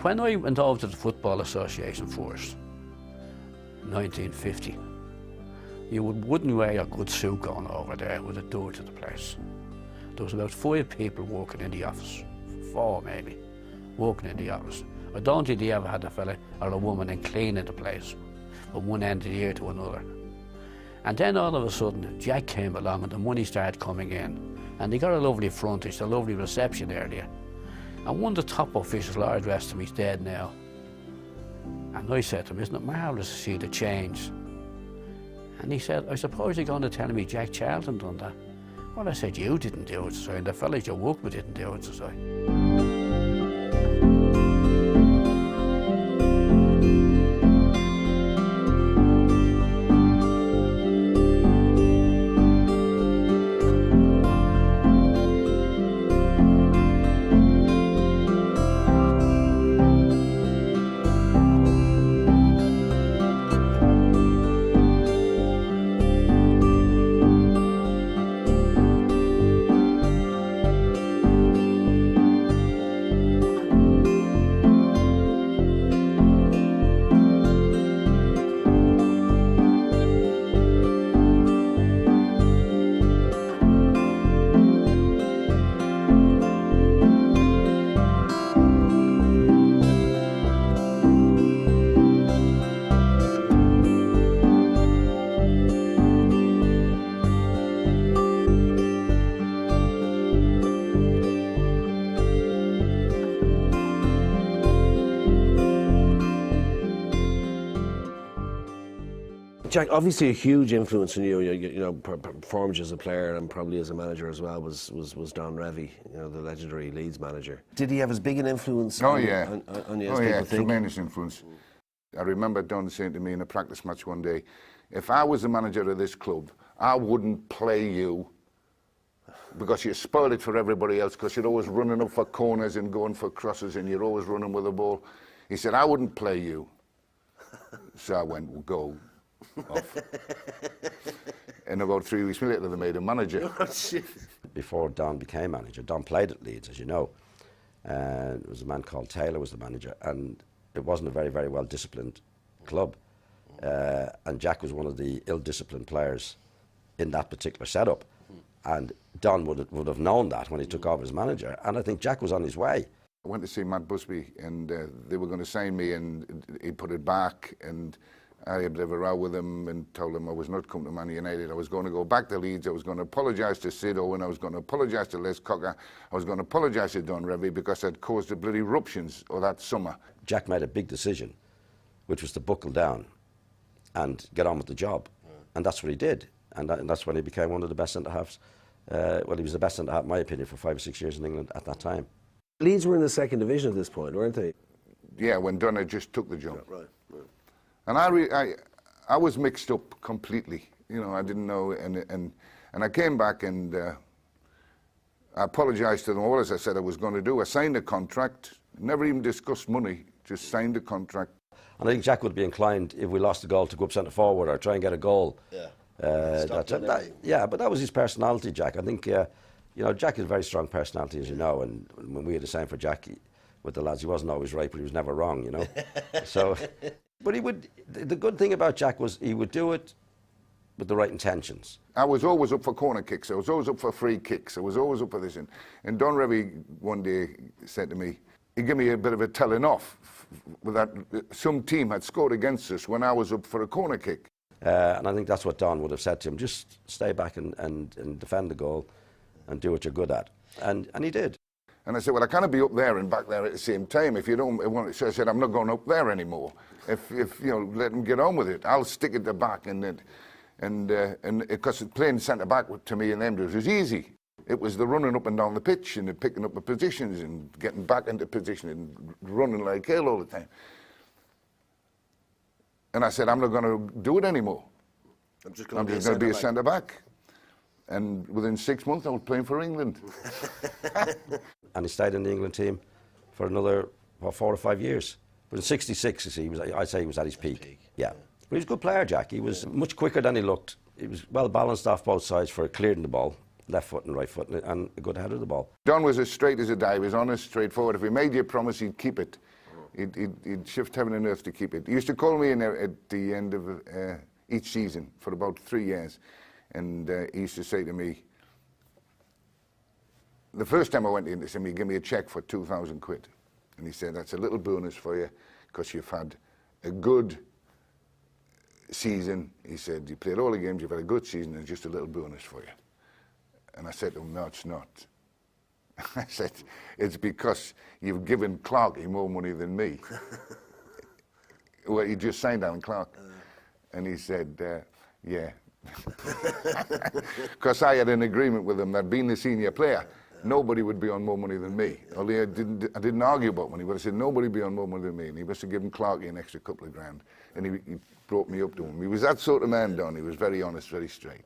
When I went over to the Football Association first, 1950, you wouldn't wear a good suit going over there with a door to the place. There was about 5 people working in the office, 4 maybe, working in the office. I don't think they ever had a fella or a woman in cleaning the place from one end of the year to another. And then all of a sudden, Jack came along and the money started coming in. And they got a lovely frontage, a lovely reception area. And one of the top officials, Lord rest him, he's dead now. And I said to him, isn't it marvellous to see the change? And he said, I suppose you're going to tell me Jack Charlton done that. Well, I said, you didn't do it, so and the fellas you worked with didn't do it, so. Jack, obviously a huge influence on you. You know, performed as a player and probably as a manager as well was Don Revie, you know, the legendary Leeds manager. Did he have as big an influence on you as people think? Tremendous influence. I remember Don saying to me in a practice match one day, if I was the manager of this club, I wouldn't play you because you spoiled it for everybody else because you're always running up for corners and going for crosses and you're always running with the ball. He said, I wouldn't play you. So I went, well, go. Off. And about 3 weeks later they made him manager. Before Don became manager, Don played at Leeds, as you know. It was a man called Taylor was the manager, and it wasn't a very, very well disciplined club. And Jack was one of the ill-disciplined players in that particular setup. And Don would have known that when he took over as manager, and I think Jack was on his way. I went to see Matt Busby, and they were going to sign me, and he put it back, and I had a bit of a row with him and told him I was not coming to Man United. I was going to go back to Leeds. I was going to apologise to Sid Owen. I was going to apologise to Les Cocker. I was going to apologise to Don Revie because I'd caused the bloody eruptions of that summer. Jack made a big decision, which was to buckle down and get on with the job. And that's what he did. And that's when he became one of the best centre-halves. Well, he was the best centre-half, in my opinion, for 5 or 6 years in England at that time. Leeds were in the second division at this point, weren't they? Yeah, when Don had just took the job. Right. And I was mixed up completely. You know, I didn't know, and I came back and I apologised to them all as I said I was going to do. I signed a contract, never even discussed money, just signed a contract. And I think Jack would be inclined, if we lost a goal, to go up centre forward or try and get a goal. Yeah. Yeah, but that was his personality, Jack. I think, you know, Jack is a very strong personality, as you know, and when we had the same for Jack with the lads, he wasn't always right, but he was never wrong, you know. So, but he would. The good thing about Jack was he would do it with the right intentions. I was always up for corner kicks. I was always up for free kicks. I was always up for this. And Don Revie one day said to me, he gave me a bit of a telling off with that some team had scored against us when I was up for a corner kick. And I think that's what Don would have said to him, just stay back and defend the goal and do what you're good at. And he did. And I said, well, I can't be up there and back there at the same time if you don't want it. So I said, I'm not going up there anymore. If you know, let them get on with it. I'll stick at the back and because playing centre back to me and them was easy. It was the running up and down the pitch and the picking up the positions and getting back into position and running like hell all the time. And I said, I'm not going to do it anymore. I'm just going to be a centre back. And within 6 months, I was playing for England. And he stayed in the England team for another, what, 4 or 5 years. But in '66, you see, I'd say he was at his peak. Yeah. But he was a good player, Jack. He was much quicker than he looked. He was well balanced off both sides for clearing the ball, left foot and right foot, and a good head of the ball. Don was as straight as a die. He was honest, straightforward. If he made you a promise, he'd keep it. He'd shift heaven and earth to keep it. He used to call me in at the end of each season for about 3 years, and he used to say to me, the first time I went in, he said, give me a cheque for 2,000 quid. And he said, that's a little bonus for you because you've had a good season. He said, you played all the games, you've had a good season, and just a little bonus for you. And I said to him, no, it's not. I said, it's because you've given Clarkey more money than me. Well, he just signed down Clark. And he said, yeah. Because I had an agreement with him that being the senior player, nobody would be on more money than me. Only I didn't argue about money, but I said nobody would be on more money than me. And he must have given Clarkey an extra couple of grand. And he brought me up to him. He was that sort of man, Don. He was very honest, very straight.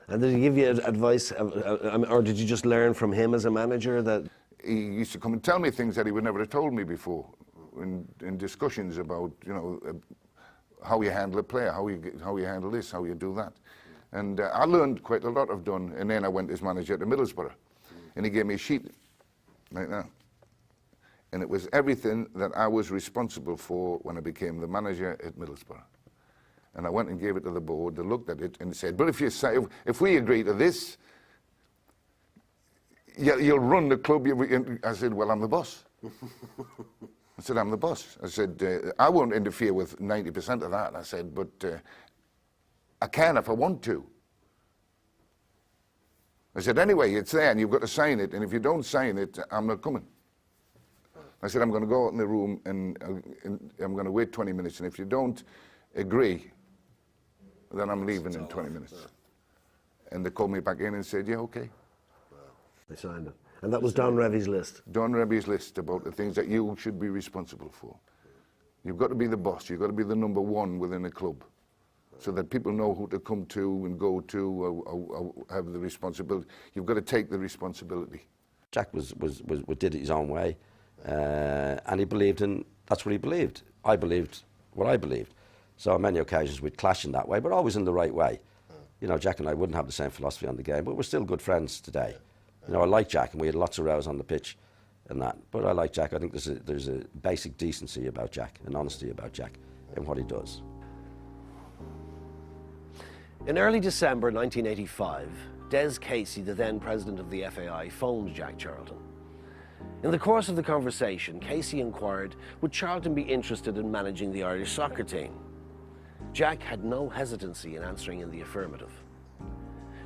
And did he give you advice, or did you just learn from him as a manager that? He used to come and tell me things that he would never have told me before in discussions about, how you handle a player, how you handle this, how you do that. And I learned quite a lot of Don, and then I went as manager to Middlesbrough. And he gave me a sheet like that. And it was everything that I was responsible for when I became the manager at Middlesbrough. And I went and gave it to the board. They looked at it and said, but if we agree to this, you'll run the club. I said, well, I'm the boss. I said, I'm the boss. I said, I won't interfere with 90% of that. I said, but I can if I want to. I said, anyway, it's there and you've got to sign it, and if you don't sign it, I'm not coming. I said, I'm going to go out in the room and I'm going to wait 20 minutes, and if you don't agree, then I'm leaving in 20 minutes. And they called me back in and said, yeah, okay. Wow. They signed it. And that was Don Revy's list? Don Revy's list about the things that you should be responsible for. You've got to be the boss, you've got to be the number one within a club, so that people know who to come to and go to, or have the responsibility. You've got to take the responsibility. Jack did it his own way, and he believed in, that's what he believed. I believed what I believed. So on many occasions we'd clash in that way, but always in the right way. Jack and I wouldn't have the same philosophy on the game, but we're still good friends today. I like Jack, and we had lots of rows on the pitch and that, but I like Jack. I think there's a basic decency about Jack, and honesty about Jack in what he does. In early December 1985, Des Casey, the then president of the FAI, phoned Jack Charlton. In the course of the conversation, Casey inquired, would Charlton be interested in managing the Irish soccer team? Jack had no hesitancy in answering in the affirmative.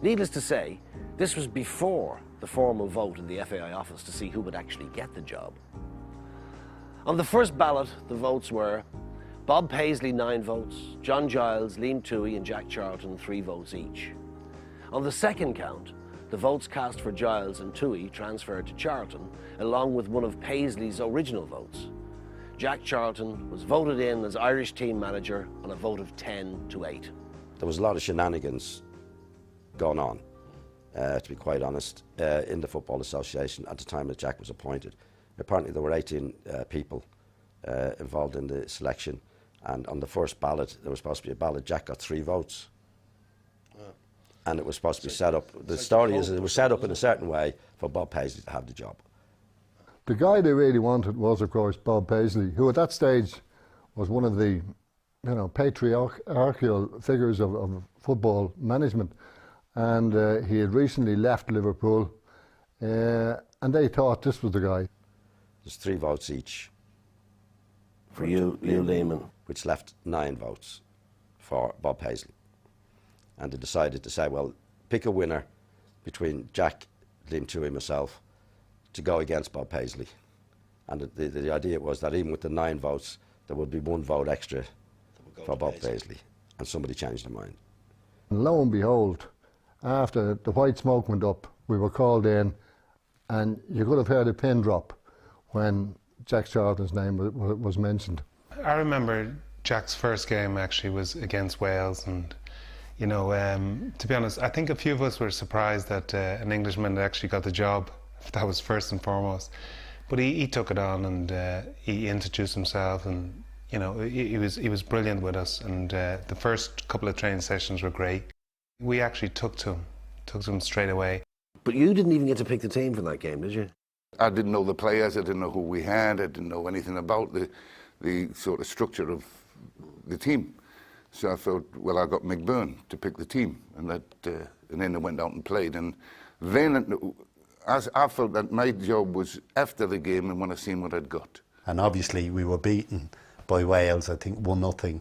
Needless to say, this was before the formal vote in the FAI office to see who would actually get the job. On the first ballot, the votes were Bob Paisley 9 votes, John Giles, Liam Toohey and Jack Charlton 3 votes each. On the second count, the votes cast for Giles and Toohey transferred to Charlton, along with one of Paisley's original votes. Jack Charlton was voted in as Irish team manager on a vote of 10-8. There was a lot of shenanigans going on, to be quite honest, in the Football Association at the time that Jack was appointed. Apparently there were 18 people involved in the selection, and on the first ballot, there was supposed to be a ballot, Jack got 3 votes. And it was supposed to be set up, the story is it was set up in a certain way for Bob Paisley to have the job. The guy they really wanted was, of course, Bob Paisley, who at that stage was one of the, patriarchal figures of football management. And he had recently left Liverpool, and they thought this was the guy. There's 3 votes each. For you Lehman. Which left 9 votes for Bob Paisley. And they decided to say, well, pick a winner between Jack, Liam Toohey, myself, to go against Bob Paisley. And the idea was that even with the 9 votes, there would be 1 vote extra for Bob Paisley. And somebody changed their mind. And lo and behold, after the white smoke went up, we were called in, and you could have heard a pin drop when Jack Charlton's name was mentioned. I remember Jack's first game actually was against Wales, and to be honest, I think a few of us were surprised that an Englishman actually got the job. That was first and foremost. But he took it on, and he introduced himself, and he was brilliant with us. And the first couple of training sessions were great. We actually took to him straight away. But you didn't even get to pick the team for that game, did you? I didn't know the players, I didn't know who we had, I didn't know anything about the sort of structure of the team. So I thought, well, I got Mick Byrne to pick the team, and then I went out and played. And then I felt that my job was after the game and when I seen what I'd got. And obviously we were beaten by Wales, I think 1-0.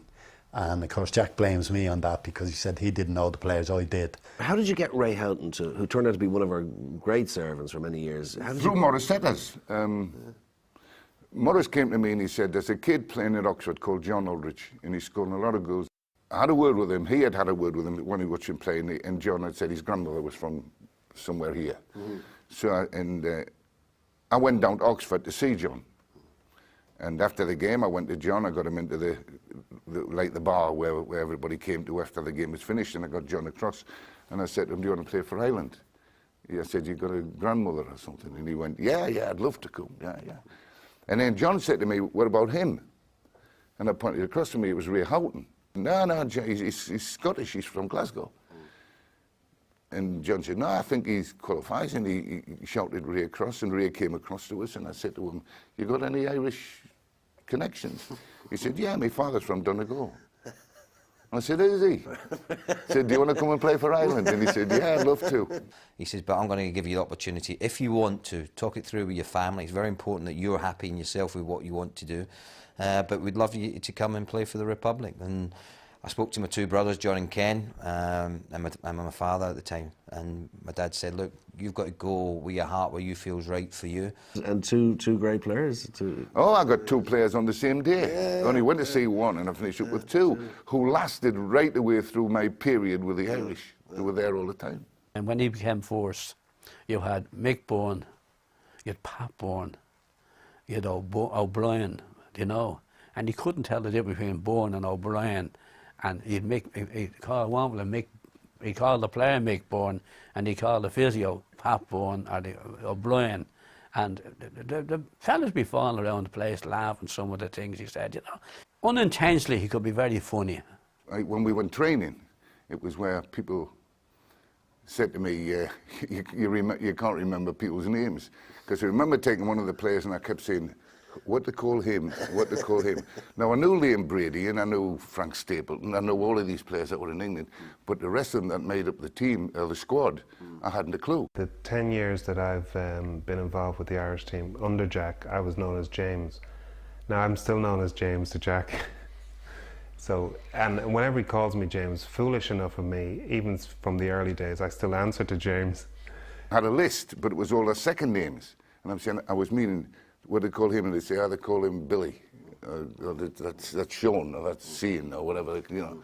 And of course Jack blames me on that because he said he didn't know the players, I did. How did you get Ray Houghton, who turned out to be one of our great servants for many years? Through Morris Setters. Morris came to me and he said, there's a kid playing at Oxford called John Aldridge, and he's scoring a lot of goals. I had a word with him, he had a word with him when he watched him play, and John had said his grandmother was from somewhere here. So, I went down to Oxford to see John. And after the game, I went to John, I got him into the bar where everybody came to after the game was finished, and I got John across, and I said to him, do you want to play for Ireland? I said, you got a grandmother or something? And he went, yeah, I'd love to come, yeah. And then John said to me, what about him? And I pointed across to me, it was Ray Houghton. No, he's Scottish, he's from Glasgow. And John said, no, I think he qualifies, and he shouted Ray across, and Ray came across to us, and I said to him, you got any Irish connections? He said, yeah, my father's from Donegal. I said, is he? I said, do you want to come and play for Ireland? And he said, yeah, I'd love to. He says, but I'm going to give you the opportunity, if you want to, talk it through with your family. It's very important that you're happy in yourself with what you want to do. But we'd love you to come and play for the Republic. And I spoke to my two brothers, John and Ken, and my father at the time. And my dad said, look, you've got to go with your heart where you feel's right for you. And two great players. Oh, I got two players on the same day. I only went to see one, and I finished up with two, who lasted right the way through my period with the Irish. They were there all the time. And when he became first, you had Mick Byrne, you had Pat Byrne, you had O'Brien, you know, and you couldn't tell the difference between Byrne and O'Brien. And he'd call one of them he called the player Mick Byrne, and he called the physio Pat Byrne or the O'Brien. And the fellas be falling around the place laughing some of the things he said, you know. Unintentionally, he could be very funny. When we went training, it was where people said to me, you can't remember people's names. Because I remember taking one of the players and I kept saying, what to call him, what to call him. Now, I knew Liam Brady and I knew Frank Stapleton, I know all of these players that were in England, but the rest of them that made up the team, the squad, I hadn't a clue. The 10 years that I've been involved with the Irish team, under Jack, I was known as James. Now, I'm still known as James to Jack. So, and whenever he calls me James, foolish enough of me, even from the early days, I still answer to James. I had a list, but it was all their second names. And I'm saying, I was meaning, what they call him, and they say, they call him Billy, or that's Sean, or that's Sean, or whatever, you know.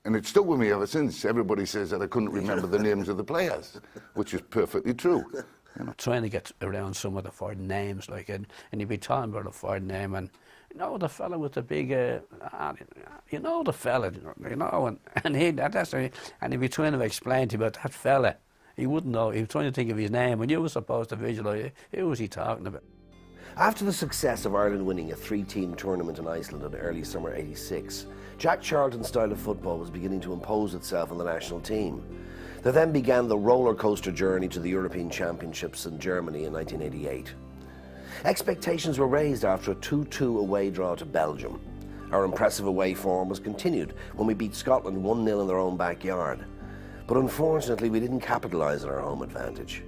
And it stuck with me ever since. Everybody says that I couldn't remember the names of the players, which is perfectly true. You know. Trying to get around some of the foreign names, like, and you'd be talking about a foreign name, and you know the fella with the big, you know the fella, you know, and he'd be trying to explain to you about that fella. He wouldn't know. He was trying to think of his name, and you were supposed to visualise who was he talking about. After the success of Ireland winning a 3-team tournament in Iceland in early summer '86, Jack Charlton's style of football was beginning to impose itself on the national team. There then began the roller coaster journey to the European Championships in Germany in 1988. Expectations were raised after a 2-2 away draw to Belgium. Our impressive away form was continued when we beat Scotland 1-0 in their own backyard. But unfortunately, we didn't capitalise on our home advantage.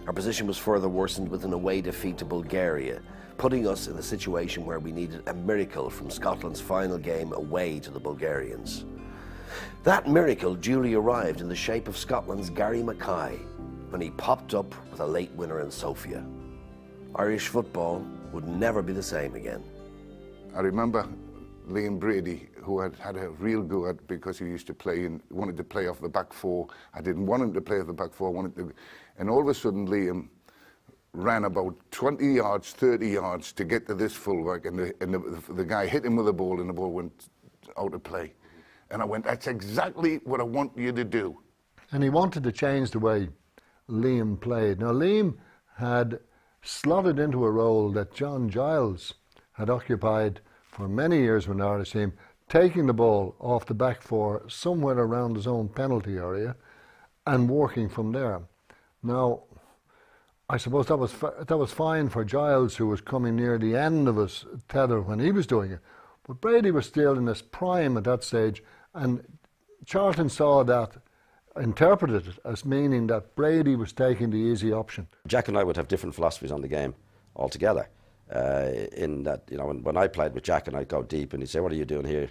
Our position was further worsened with an away defeat to Bulgaria, putting us in a situation where we needed a miracle from Scotland's final game away to the Bulgarians. That miracle duly arrived in the shape of Scotland's Gary Mackay when he popped up with a late winner in Sofia. Irish football would never be the same again. I remember Liam Brady, who had a real go at because he used to play and wanted to play off the back four. I didn't want him to play off the back four, and all of a sudden Liam ran about 20 yards, 30 yards to get to this fullback, and the guy hit him with the ball and the ball went out of play. And I went, that's exactly what I want you to do. And he wanted to change the way Liam played. Now Liam had slotted into a role that John Giles had occupied for many years with the Irish team, taking the ball off the back four somewhere around his own penalty area and working from there. Now, I suppose that was fine for Giles, who was coming near the end of his tether when he was doing it. But Brady was still in his prime at that stage, and Charlton saw that, interpreted it as meaning that Brady was taking the easy option. Jack and I would have different philosophies on the game altogether. In that, you know, when I played with Jack and I'd go deep and he'd say, "What are you doing here?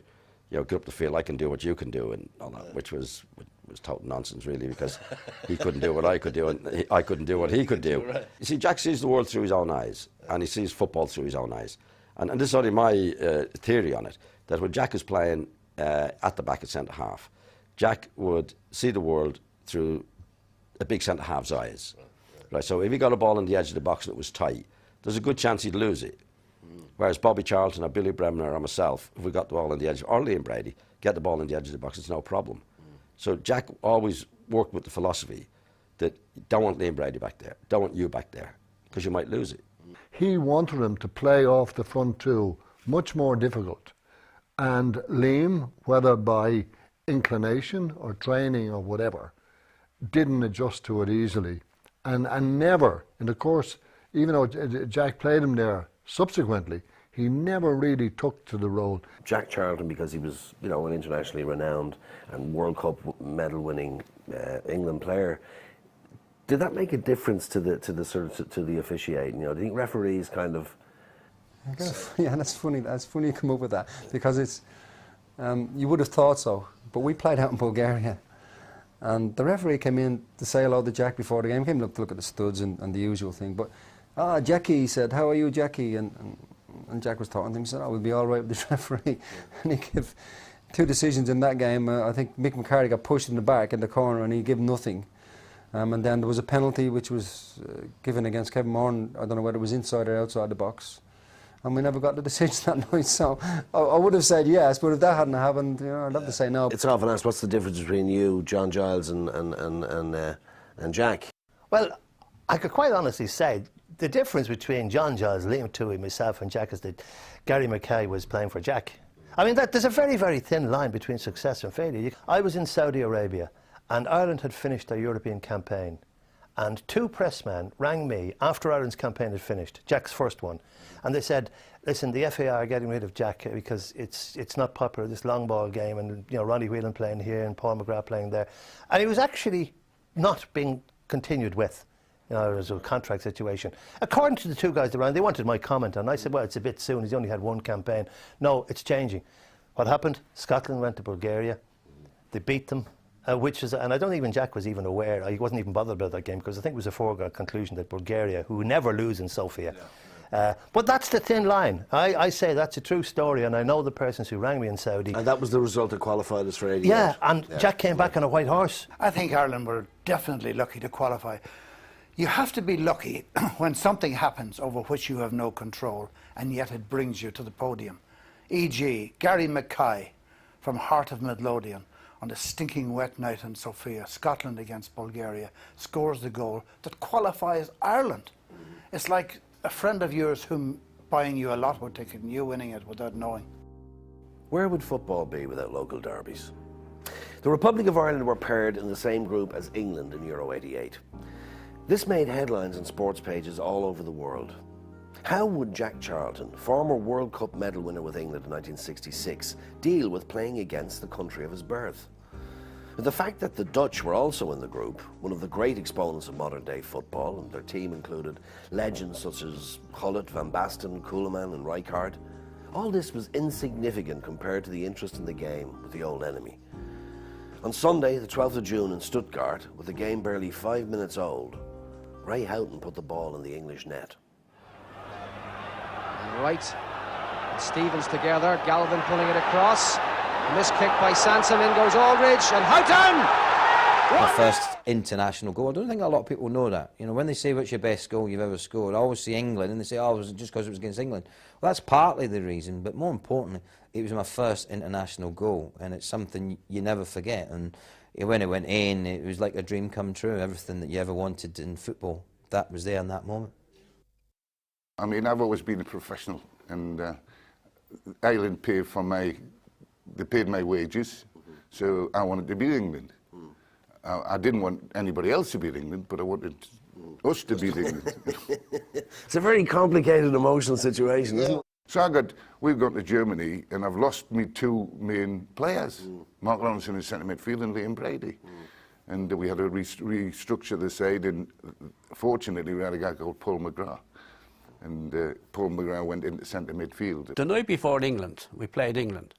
You know, get up the field, I can do what you can do," and all that, which was total nonsense, really, because he couldn't do what I could do and I couldn't do what he could do. Right. You see, Jack sees the world through his own eyes, and he sees football through his own eyes. And this is only my theory on it, that when Jack is playing at the back at centre-half, Jack would see the world through a big centre-half's eyes. Right, so if he got a ball on the edge of the box and it was tight, there's a good chance he'd lose it. Whereas Bobby Charlton or Billy Bremner or myself, if we got the ball on the edge, or Liam Brady, get the ball on the edge of the box, it's no problem. So Jack always worked with the philosophy that don't want Liam Brady back there, don't want you back there, because you might lose it. He wanted him to play off the front two, much more difficult. And Liam, whether by inclination or training or whatever, didn't adjust to it easily. And never, in the course, even though Jack played him there subsequently, he never really took to the role. Jack Charlton, because he was, you know, an internationally renowned and World Cup medal-winning England player, did that make a difference to the officiating? You know, do you think referees kind of? Yeah, that's funny. That's funny you come up with that, because it's you would have thought so, but we played out in Bulgaria, and the referee came in to say hello to Jack before the game. Came up to look at the studs and the usual thing, but Jackie, he said, "How are you, Jackie?" And Jack was talking to him. He said, "Oh, we'll be all right with the referee." And he gave 2 decisions in that game. I think Mick McCarthy got pushed in the back in the corner, and he gave nothing. And then there was a penalty which was given against Kevin Moran. I don't know whether it was inside or outside the box. And we never got the decision that night. So I would have said yes, but if that hadn't happened, you know, I'd have to say no. It's often asked, what's the difference between you, John Giles, and Jack? Well, I could quite honestly say the difference between John Giles, Liam Toohey, myself and Jack is that Gary Mackay was playing for Jack. I mean, there's a very, very thin line between success and failure. I was in Saudi Arabia, and Ireland had finished their European campaign, and 2 pressmen rang me after Ireland's campaign had finished, Jack's first one, and they said, "Listen, the FAI are getting rid of Jack because it's not popular, this long ball game, and you know, Ronnie Whelan playing here and Paul McGrath playing there." And he was actually not being continued with. You know, it was a contract situation. According to the 2 guys around, they wanted my comment on it. I said, well, it's a bit soon, he's only had 1 campaign. No, it's changing. What happened? Scotland went to Bulgaria. They beat them, and I don't even Jack was even aware. He wasn't even bothered about that game, because I think it was a foregone conclusion that Bulgaria, who never lose in Sofia. But that's the thin line. I say that's a true story, and I know the persons who rang me in Saudi. And that was the result that qualified us for 88. Yeah, and Jack came back on a white horse. I think Ireland were definitely lucky to qualify. You have to be lucky when something happens over which you have no control, and yet it brings you to the podium. E.g., Gary Mackay from Heart of Midlothian on a stinking wet night in Sofia, Scotland against Bulgaria, scores the goal that qualifies Ireland. It's like a friend of yours whom buying you a lotto ticket and you winning it without knowing. Where would football be without local derbies? The Republic of Ireland were paired in the same group as England in Euro 88. This made headlines on sports pages all over the world. How would Jack Charlton, former World Cup medal winner with England in 1966, deal with playing against the country of his birth? The fact that the Dutch were also in the group, one of the great exponents of modern-day football, and their team included legends such as Gullit, Van Basten, Koeman and Rijkaard, all this was insignificant compared to the interest in the game with the old enemy. On Sunday, the 12th of June in Stuttgart, with the game barely 5 minutes old, Ray Houghton put the ball in the English net. Right, Stevens together, Galvin pulling it across. Missed kick by Sansom, in goes Aldridge, and Houghton! My first international goal. I don't think a lot of people know that. You know, when they say what's your best goal you've ever scored, I always see England, and they say, oh, it was just because it was against England. Well, that's partly the reason, but more importantly, it was my first international goal, and it's something you never forget. And when it went in, it was like a dream come true. Everything that you ever wanted in football, that was there in that moment. I mean, I've always been a professional, and Ireland paid for they paid my wages, so I wanted to beat England. I didn't want anybody else to beat England, but I wanted Us to beat England. It's a very complicated emotional situation, isn't it? So we've gone to Germany, and I've lost me two main players, Mark Lawrence in the centre midfield and Liam Brady. And we had to restructure the side, and fortunately we had a guy called Paul McGrath. And Paul McGrath went into centre midfield. The night before England, we played England.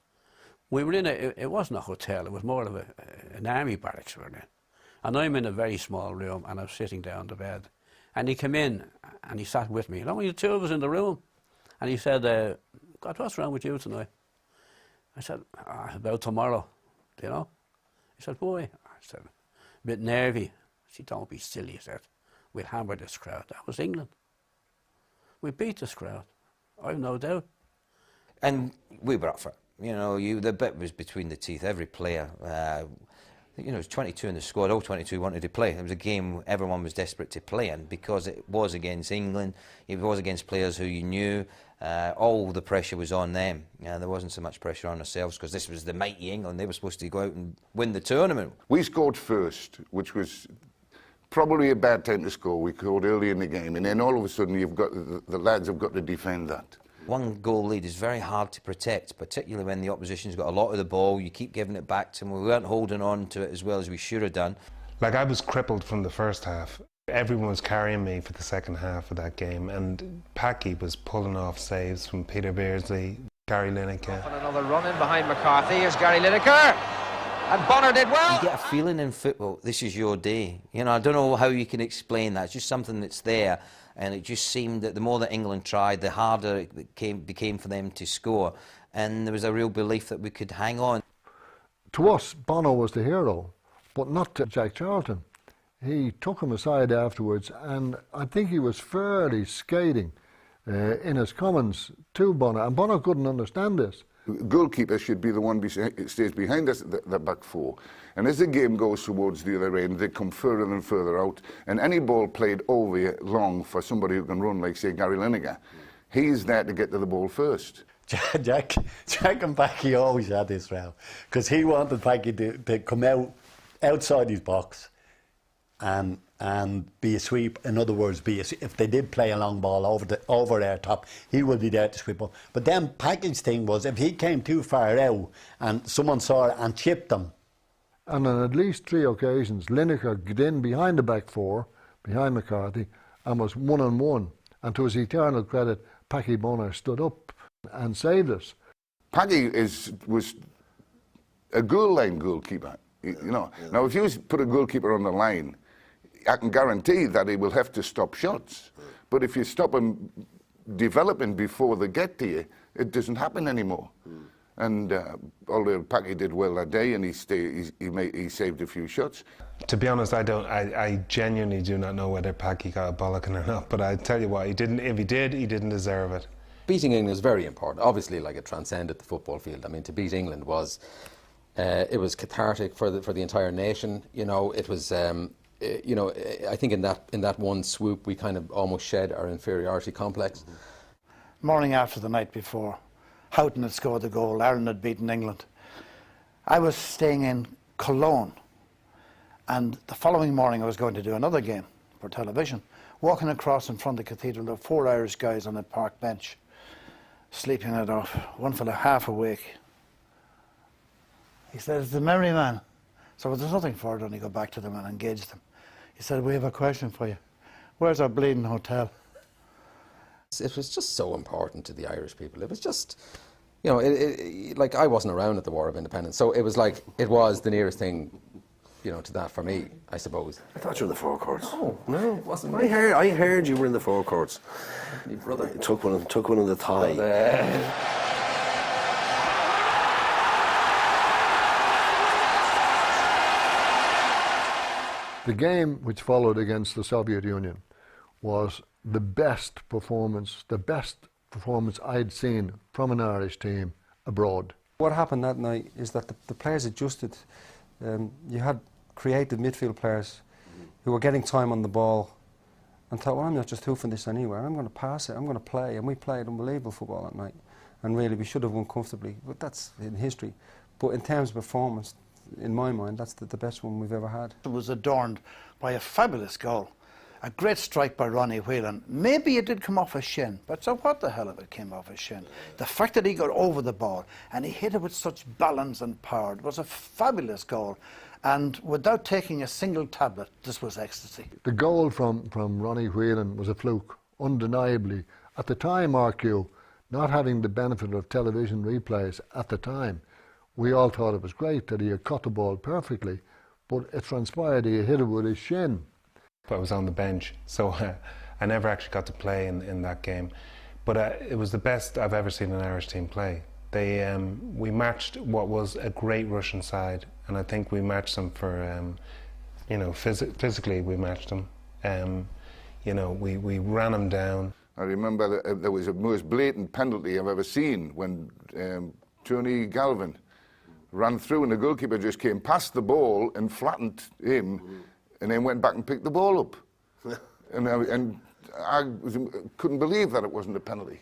We were in it wasn't a hotel, it was more of an army barracks we were in. And I'm in a very small room, and I was sitting down the bed. And he came in, and he sat with me. And only the two of us in the room. And he said, God, what's wrong with you tonight? I said, about tomorrow, you know? He said, boy. I said, a bit nervy. I said, don't be silly, he said. We'll hammer this crowd. That was England. We beat this crowd, I've no doubt. And we were up for it. You know, the bit was between the teeth. Every player, I think, you know, it was 22 in the squad. All 22 wanted to play. It was a game everyone was desperate to play in because it was against England. It was against players who you knew. All the pressure was on them. There wasn't so much pressure on ourselves because this was the mighty England. They were supposed to go out and win the tournament. We scored first, which was probably a bad time to score. We scored early in the game, and then all of a sudden you've got the lads have got to defend that. One goal lead is very hard to protect, particularly when the opposition's got a lot of the ball. You keep giving it back to them. We weren't holding on to it as well as we should have done. Like, I was crippled from the first half. Everyone was carrying me for the second half of that game, and Packy was pulling off saves from Peter Beardsley, Gary Lineker. And another run in behind McCarthy. Here's Gary Lineker. And Bonner did well. You get a feeling in football, this is your day. You know, I don't know how you can explain that. It's just something that's there. And it just seemed that the more that England tried, the harder it became for them to score. And there was a real belief that we could hang on. To us, Bono was the hero, but not to Jack Charlton. He took him aside afterwards, and I think he was fairly scathing in his comments to Bono. And Bono couldn't understand this. Goalkeeper should be the one stays behind us, the back four. And as the game goes towards the other end, they come further and further out. And any ball played over you long for somebody who can run, like, say, Gary Lineker, he's there to get to the ball first. Jack and Packy always had this row, because he wanted Packy to come outside his box and be a sweep. In other words, if they did play a long ball over their top, he would be there to sweep up. But then Packy's thing was, if he came too far out and someone saw it and chipped him. And on at least 3 occasions, Lineker got in behind the back four, behind McCarthy, and was 1-on-1. And to his eternal credit, Packy Bonner stood up and saved us. Packy was a goal line goalkeeper. You know, now if you put a goalkeeper on the line, I can guarantee that he will have to stop shots. But if you stop him developing before they get to you, it doesn't happen anymore. And although Packy did well that day, and he saved a few shots. To be honest, I genuinely do not know whether Packy got a bollocking or not. But I tell you what, he didn't. If he did, he didn't deserve it. Beating England is very important. Obviously, like, it transcended the football field. I mean, to beat England was it was cathartic for the entire nation. You know, it was. You know, I think in that one swoop, we kind of almost shed our inferiority complex. Morning after the night before, Houghton had scored the goal, Ireland had beaten England. I was staying in Cologne, and the following morning I was going to do another game for television. Walking across in front of the cathedral, there were 4 Irish guys on a park bench, sleeping it off. One fella half awake. He said, "It's the merry man." So there's nothing for it, only go back to them and engage them. He said, "We have a question for you. Where's our bleeding hotel?" It was just so important to the Irish people. It was just, you know, like, I wasn't around at the War of Independence, so it was like, it was the nearest thing, you know, to that for me, I suppose. I thought you were in the forecourts. Oh, no, it wasn't. I heard you were in the forecourts. Your brother. You took one in the thigh. The game which followed against the Soviet Union was the best performance I'd seen from an Irish team abroad. What happened that night is that the players adjusted. You had creative midfield players who were getting time on the ball and thought, well, I'm not just hoofing this anywhere, I'm going to pass it, I'm going to play. And we played unbelievable football that night. And really, we should have won comfortably, but that's in history. But in terms of performance, in my mind, that's the best one we've ever had. It was adorned by a fabulous goal A great strike by Ronnie Whelan. Maybe it did come off his shin, but so what the hell if it came off his shin? The fact that he got over the ball and he hit it with such balance and power, it was a fabulous goal. And without taking a single tablet, this was ecstasy. The goal from Ronnie Whelan was a fluke, undeniably. At the time, RQ, not having the benefit of television replays at the time, we all thought it was great that he had cut the ball perfectly, but it transpired he hit it with his shin. I was on the bench, so I never actually got to play in that game. But it was the best I've ever seen an Irish team play. We matched what was a great Russian side, and I think we matched them for, you know, physically we matched them. You know, we ran them down. I remember that there was the most blatant penalty I've ever seen when Tony Galvin ran through and the goalkeeper just came past the ball and flattened him and then went back and picked the ball up. and I couldn't believe that it wasn't a penalty.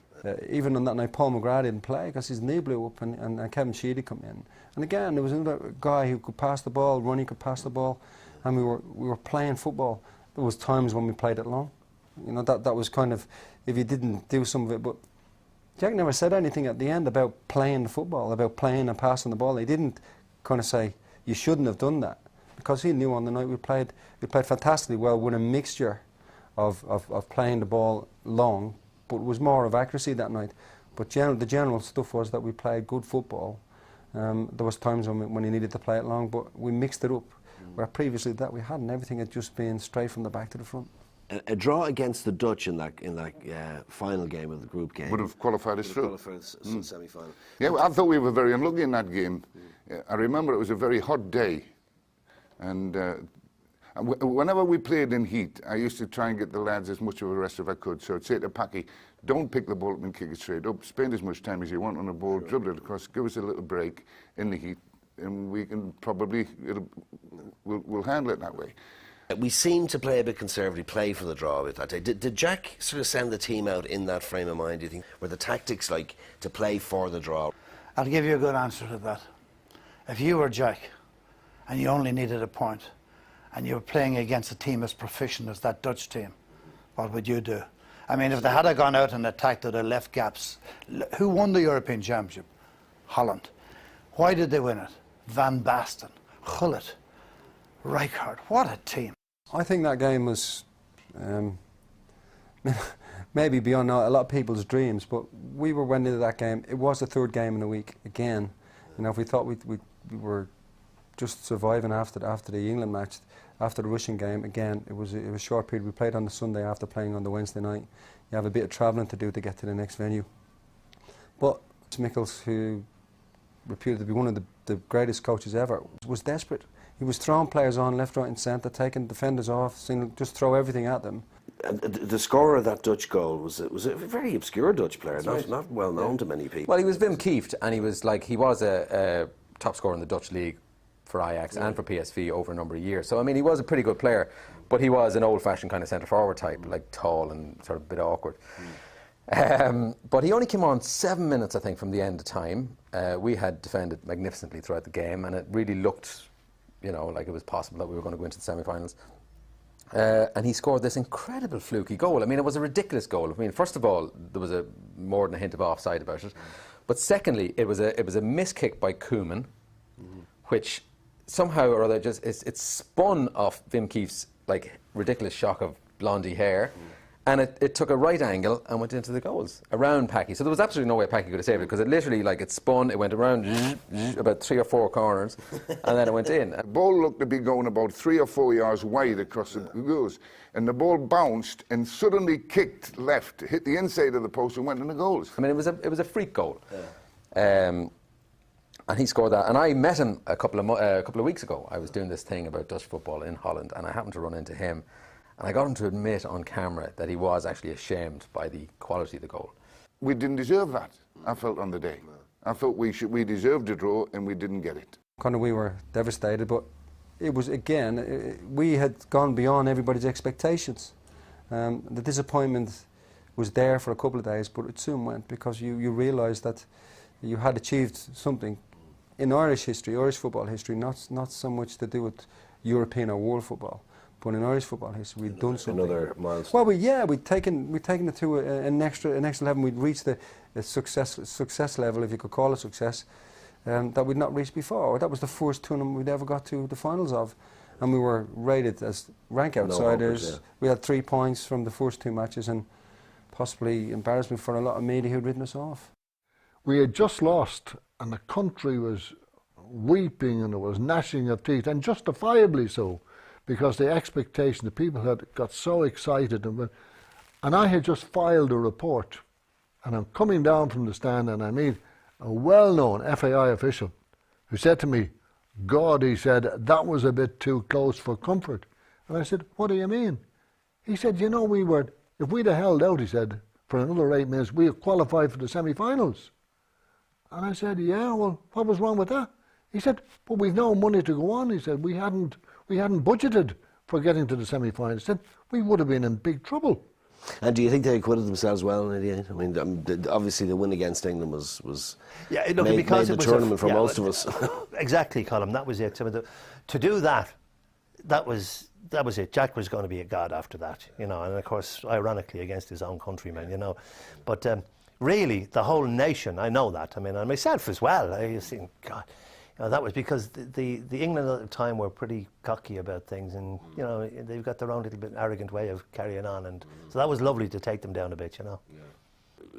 Even on that night, Paul McGrath didn't play because his knee blew up and Kevin Sheedy come in. And again, there was another guy who could pass the ball, Ronnie could pass the ball, and we were playing football. There was times when we played it long. You know, that was kind of, if you didn't do some of it, but Jack never said anything at the end about playing the football, about playing and passing the ball. He didn't kind of say, you shouldn't have done that, because he knew on the night we played fantastically well with a mixture of playing the ball long, but it was more of accuracy that night. But the general stuff was that we played good football. There was times when he needed to play it long, but we mixed it up. Where previously that we hadn't. Everything had just been straight from the back to the front. A draw against the Dutch in that final game of the group game would have qualified us through. Semi-final. Yeah, well, I thought we were very unlucky in that game. I remember it was a very hot day, and whenever we played in heat, I used to try and get the lads as much of a rest as I could. So I'd say to Packy, don't pick the ball up and kick it straight up. Spend as much time as you want on the ball, dribble it across, give us a little break in the heat, and we can probably, we'll handle it that way. We seemed to play a bit conservative, play for the draw with that day. Did Jack sort of send the team out in that frame of mind, do you think? Were the tactics like to play for the draw? I'll give you a good answer to that. If you were Jack and you only needed a point and you were playing against a team as proficient as that Dutch team, what would you do? I mean, if they had gone out and attacked or they left gaps, who won the European Championship? Holland. Why did they win it? Van Basten, Gullit, Rijkaard. What a team. I think that game was maybe beyond a lot of people's dreams, but we went into that game. It was the third game in a week again. You know, if we thought we were just surviving after the England match, after the Russian game, again, it was a short period. We played on the Sunday after playing on the Wednesday night. You have a bit of travelling to do to get to the next venue. But Mickles, who reputed to be one of the greatest coaches ever, was desperate. He was throwing players on left, right and centre, taking defenders off, saying just throw everything at them. The scorer of that Dutch goal was a very obscure Dutch player, not well known to many people. Well, he was Wim Kieft, and he was a top scorer in the Dutch league for Ajax and for PSV over a number of years. So I mean, he was a pretty good player, but he was an old-fashioned kind of centre forward type, like tall and sort of a bit awkward. But he only came on 7 minutes, I think, from the end of time. We had defended magnificently throughout the game, and it really looked, you know, like it was possible that we were going to go into the semi-finals. And he scored this incredible fluky goal. I mean, it was a ridiculous goal. I mean, first of all, there was more than a hint of offside about it. But secondly, it was a miss kick by Koeman, which somehow or other it spun off Wim Kieft's like ridiculous shock of blondie hair. And it took a right angle and went into the goals, around Packy. So there was absolutely no way Packy could have saved it, because it literally, like, it spun, it went around about 3 or 4 corners, and then it went in. The ball looked to be going about 3 or 4 yards wide across the goals, and the ball bounced and suddenly kicked left, hit the inside of the post and went in the goals. I mean, it was a freak goal. And he scored that. And I met him a couple of weeks ago. I was doing this thing about Dutch football in Holland, and I happened to run into him. And I got him to admit on camera that he was actually ashamed by the quality of the goal. We didn't deserve that, I felt, on the day. I felt we deserved a draw and we didn't get it. Kind of, we were devastated, but it was, again, we had gone beyond everybody's expectations. The disappointment was there for a couple of days, but it soon went, because you realised that you had achieved something in Irish history, Irish football history, not so much to do with European or world football, but in Irish football history, we'd done something. Another milestone. Well, we'd taken it to an extra level. We'd reached the success level, if you could call it success, that we'd not reached before. That was the first tournament we'd ever got to the finals of, and we were rated as rank outsiders. Yeah. We had 3 points from the first 2 matches, and possibly embarrassment for a lot of media who'd written us off. We had just lost, and the country was weeping and it was gnashing of teeth, and justifiably so, because the expectation, the people had got so excited. And I had just filed a report, and I'm coming down from the stand and I meet a well-known FAI official who said to me, God, he said, that was a bit too close for comfort. And I said, what do you mean? He said, you know, if we'd have held out, he said, for another 8 minutes, we have qualified for the semi-finals. And I said, yeah, well, what was wrong with that? He said, but we've no money to go on. He said, we hadn't budgeted for getting to the semi-finals. He said, we would have been in big trouble. And do you think they acquitted themselves well in 88? I mean, obviously the win against England was yeah, look, made because the tournament for most of us. Exactly, Colin, that was it. I mean, to do that was it. Jack was going to be a god after that, you know, and of course, ironically, against his own countrymen, you know. But really, the whole nation, I know that. I mean, and myself as well. I just think, God, you know, that was because the England at the time were pretty cocky about things, and you know, they've got their own little bit arrogant way of carrying on, and so that was lovely to take them down a bit, you know.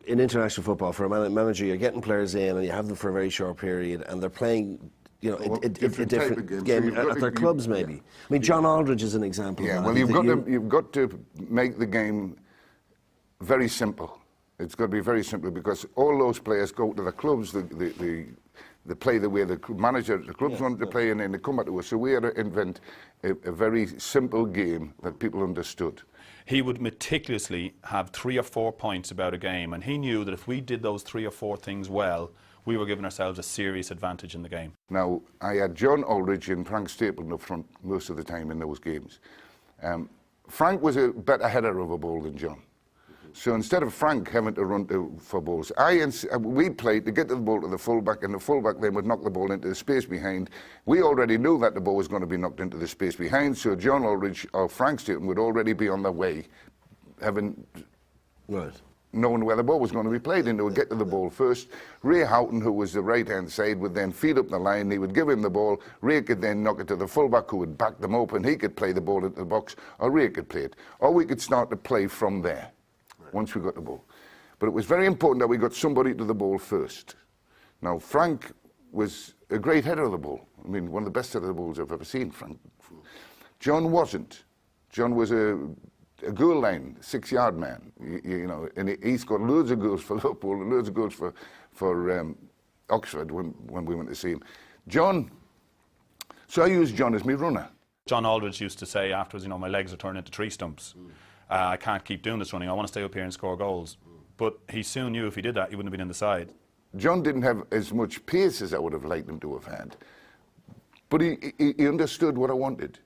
In international football, for a manager, you're getting players in and you have them for a very short period, and they're playing, you know, a different game so at their clubs, maybe. I mean, John Aldridge is an example. Yeah, of that. well, you've got to make the game very simple. It's got to be very simple, because all those players go to the clubs, they play the way the clubs wanted to play, and then they come back to us. So we had to invent a very simple game that people understood. He would meticulously have 3 or 4 points about a game, and he knew that if we did those 3 or 4 things well, we were giving ourselves a serious advantage in the game. Now, I had John Aldridge and Frank Stapleton up front most of the time in those games. Frank was a better header of a ball than John. So instead of Frank having to run for balls, we played to get to the ball to the fullback, and the fullback then would knock the ball into the space behind. We already knew that the ball was going to be knocked into the space behind, so John Aldridge or Frank Stapleton would already be on their way, having known where the ball was going to be played, and they would get to the ball first. Ray Houghton, who was the right-hand side, would then feed up the line. He would give him the ball. Ray could then knock it to the fullback, who would back them open. He could play the ball into the box, or Ray could play it. Or we could start to play from there. Once we got the ball. But it was very important that we got somebody to the ball first. Now, Frank was a great header of the ball. I mean, one of the best header of the balls I've ever seen, Frank. John wasn't. John was a goal line, 6-yard man, you know, and he scored loads of goals for Liverpool and loads of goals for Oxford when we went to see him. John, so I used John as my runner. John Aldridge used to say afterwards, you know, my legs are turning into tree stumps. I can't keep doing this running. I want to stay up here and score goals. But he soon knew if he did that, he wouldn't have been in the side. John didn't have as much pace as I would have liked him to have had. But he understood what I wanted.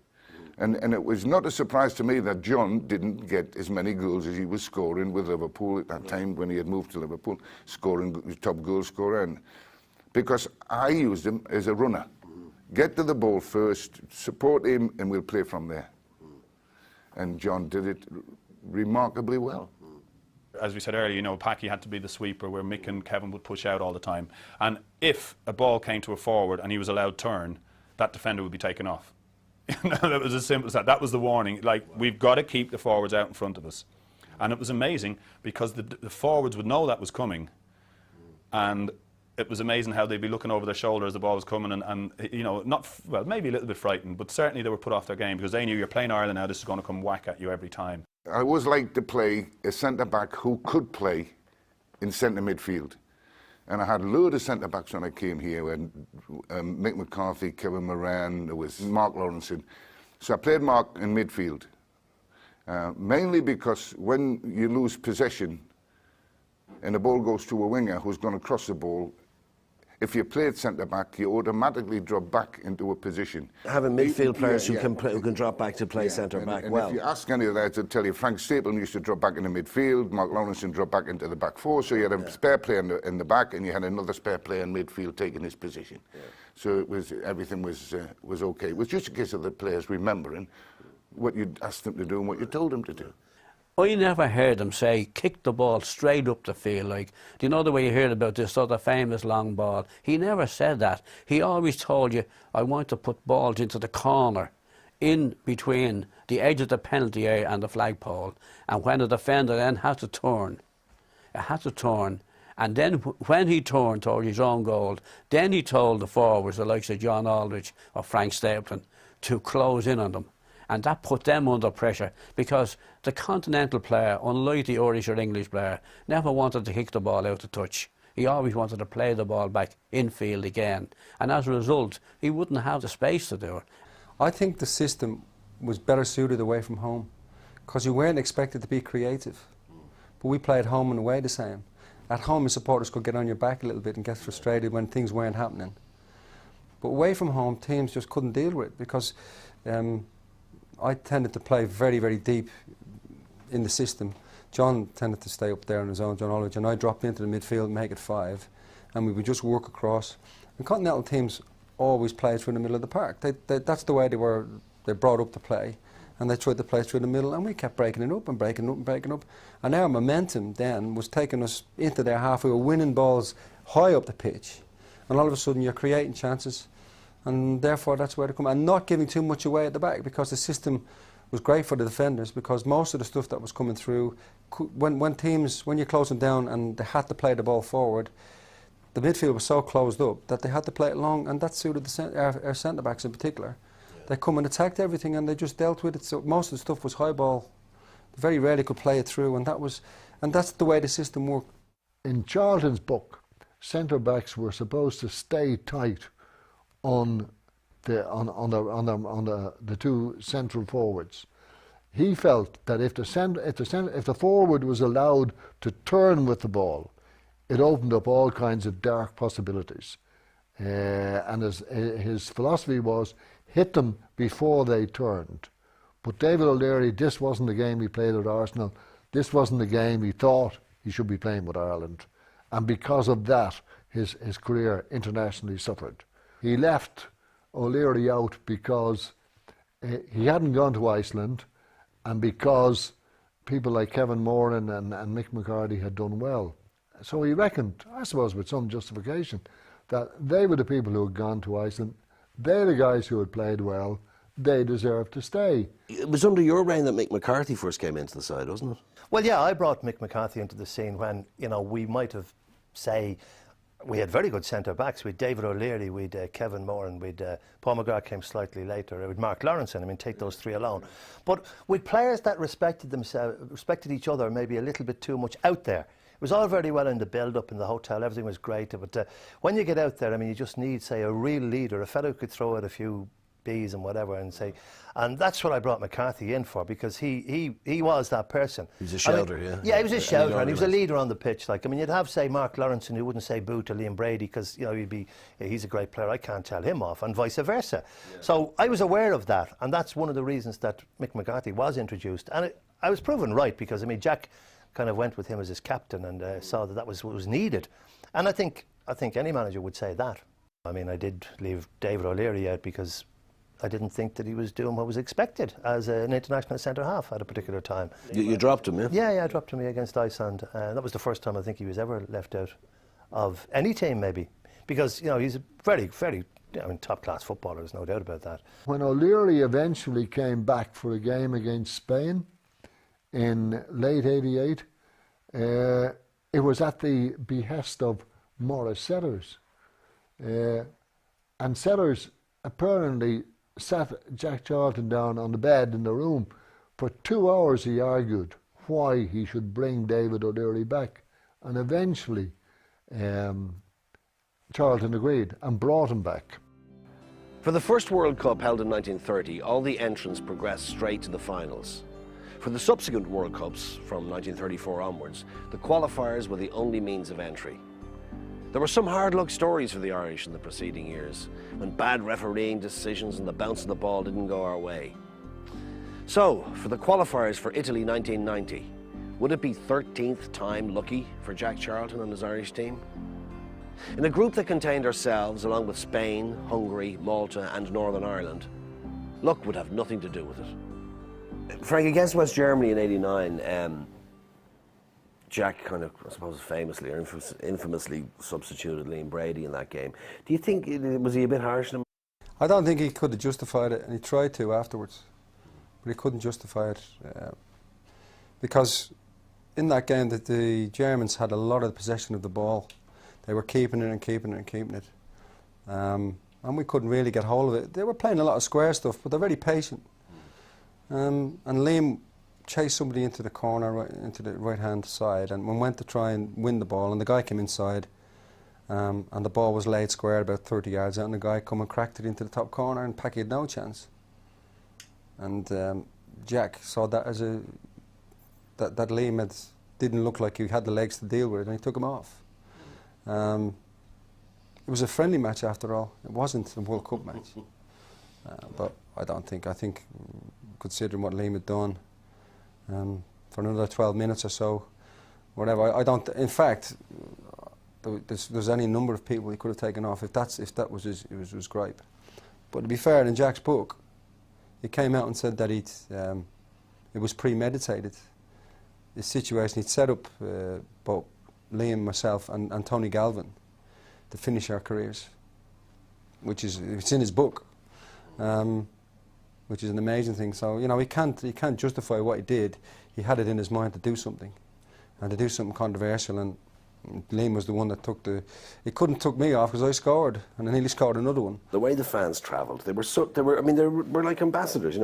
And it was not a surprise to me that John didn't get as many goals as he was scoring with Liverpool at that time when he had moved to Liverpool, scoring top goal scorer. And because I used him as a runner. Get to the ball first, support him, and we'll play from there. And John did it remarkably well. As we said earlier, you know, Packy had to be the sweeper where Mick and Kevin would push out all the time. And if a ball came to a forward and he was allowed turn, that defender would be taken off. That was as simple as that. That was the warning. Like, we've got to keep the forwards out in front of us. And it was amazing because the forwards would know that was coming. And it was amazing how they'd be looking over their shoulder as the ball was coming and you know, not, well, maybe a little bit frightened, but certainly they were put off their game because they knew you're playing Ireland now, this is going to come whack at you every time. I always liked to play a centre-back who could play in centre midfield. And I had a load of centre-backs when I came here, when Mick McCarthy, Kevin Moran, there was Mark Lawrenson. So I played Mark in midfield, mainly because when you lose possession and the ball goes to a winger who's going to cross the ball, if you play at centre-back, you automatically drop back into a position. Having midfield players who can drop back to play centre-back well. If you ask any of that, they'll tell you Frank Stapleton used to drop back in the midfield, Mark Lawrenson dropped back into the back four, so you had a spare player in the back and you had another spare player in midfield taking his position. So it was, everything was okay. It was just a case of the players remembering what you asked them to do and what you told them to do. I never heard him say, kick the ball straight up the field. Like, do you know the way you heard about this sort of famous long ball? He never said that. He always told you, I want to put balls into the corner, in between the edge of the penalty area and the flagpole. And when the defender then had to turn, and then when he turned toward his own goal, then he told the forwards, the likes of John Aldridge or Frank Stapleton, to close in on them. And that put them under pressure, because the continental player, unlike the Irish or English player, never wanted to kick the ball out of touch. He always wanted to play the ball back infield again. And as a result, he wouldn't have the space to do it. I think the system was better suited away from home, because you weren't expected to be creative. But we played home and away the same. At home, your supporters could get on your back a little bit and get frustrated when things weren't happening. But away from home, teams just couldn't deal with it, because I tended to play very, very deep in the system. John tended to stay up there on his own, John Aldridge, and I dropped into the midfield and make it 5, and we would just work across. And continental teams always played through the middle of the park. That's the way they brought up to play, and they tried to play through the middle, and we kept breaking it up and breaking it up and breaking it up. And our momentum then was taking us into their half. We were winning balls high up the pitch, and all of a sudden you're creating chances, and therefore that's where they come. And not giving too much away at the back, because the system was great for the defenders, because most of the stuff that was coming through, when you're closing down and they had to play the ball forward, the midfield was so closed up that they had to play it long, and that suited our centre-backs in particular. They come and attacked everything, and they just dealt with it. So most of the stuff was high ball. Very rarely could play it through, and that's the way the system worked. In Charlton's book, centre-backs were supposed to stay tight on the two central forwards. He felt that if the forward was allowed to turn with the ball, it opened up all kinds of dark possibilities. And his philosophy was, hit them before they turned. But David O'Leary, this wasn't the game he played at Arsenal. This wasn't the game he thought he should be playing with Ireland. And because of that, his career internationally suffered. He left O'Leary out because he hadn't gone to Iceland, and because people like Kevin Moran and Mick McCarthy had done well. So he reckoned, I suppose with some justification, that they were the people who had gone to Iceland. They're the guys who had played well. They deserved to stay. It was under your reign that Mick McCarthy first came into the side, wasn't it? Well, yeah, I brought Mick McCarthy into the scene when, you know, we might have, say, we had very good centre-backs. We had David O'Leary, we had Kevin Moran, we had Paul McGrath came slightly later, with Mark Lawrenson. I mean, take those three alone. But with players that respected themselves, respected each other maybe a little bit too much out there. It was all very well in the build-up in the hotel, everything was great, but when you get out there, I mean, you just need, say, a real leader, a fellow who could throw out a few B's and whatever, and say, and that's what I brought McCarthy in for, because he was that person. He was a shouter, yeah. Yeah, he was a shouter, and he was a leader on the pitch. Like, I mean, you'd have, say, Mark Lawrenson, who wouldn't say boo to Liam Brady, because, you know, he's a great player, I can't tell him off, and vice versa. Yeah. So I was aware of that, and that's one of the reasons that Mick McCarthy was introduced, and I was proven right, because, I mean, Jack kind of went with him as his captain and saw that was what was needed. And I think any manager would say that. I mean, I did leave David O'Leary out because I didn't think that he was doing what was expected as an international centre-half at a particular time. You dropped him, yeah? Yeah, I dropped him against Iceland. That was the first time I think he was ever left out of any team, maybe. Because, you know, he's a very, very top-class footballer, there's no doubt about that. When O'Leary eventually came back for a game against Spain in late '88, it was at the behest of Maurice Sellers. And Sellers apparently sat Jack Charlton down on the bed in the room. For 2 hours he argued why he should bring David O'Leary back. And eventually Charlton agreed and brought him back. For the first World Cup held in 1930, all the entrants progressed straight to the finals. For the subsequent World Cups, from 1934 onwards, the qualifiers were the only means of entry. There were some hard luck stories for the Irish in the preceding years, when bad refereeing decisions and the bounce of the ball didn't go our way. So, for the qualifiers for Italy 1990, would it be 13th time lucky for Jack Charlton and his Irish team? In a group that contained ourselves, along with Spain, Hungary, Malta and Northern Ireland, luck would have nothing to do with it. Frank, against West Germany in '89, Jack kind of, I suppose, famously or infamously substituted Liam Brady in that game. Do you think, was he a bit harsh on him? I don't think he could have justified it, and he tried to afterwards, but he couldn't justify it because in that game that the Germans had a lot of possession of the ball. They were keeping it and keeping it and keeping it, and we couldn't really get hold of it. They were playing a lot of square stuff, but they're very patient. And Liam chased somebody into the corner, into the right-hand side, and went to try and win the ball, and the guy came inside, and the ball was laid square about 30 yards out, and the guy come and cracked it into the top corner, and Packy had no chance. And Jack saw that as that Liam didn't look like he had the legs to deal with it, and he took him off. It was a friendly match after all. It wasn't a World Cup match. But I think considering what Liam had done for another 12 minutes or so, whatever, I don't, in fact, there's any number of people he could have taken off if that was his gripe. But to be fair, in Jack's book, he came out and said that it was premeditated. The situation, he'd set up both Liam, myself, and Tony Galvin to finish our careers, it's in his book, which is an amazing thing. So he can't justify what he did. He had it in his mind to do something, and to do something controversial. And Liam was the one that he couldn't took me off because I scored, and then he scored another one. The way the fans travelled, they were like ambassadors.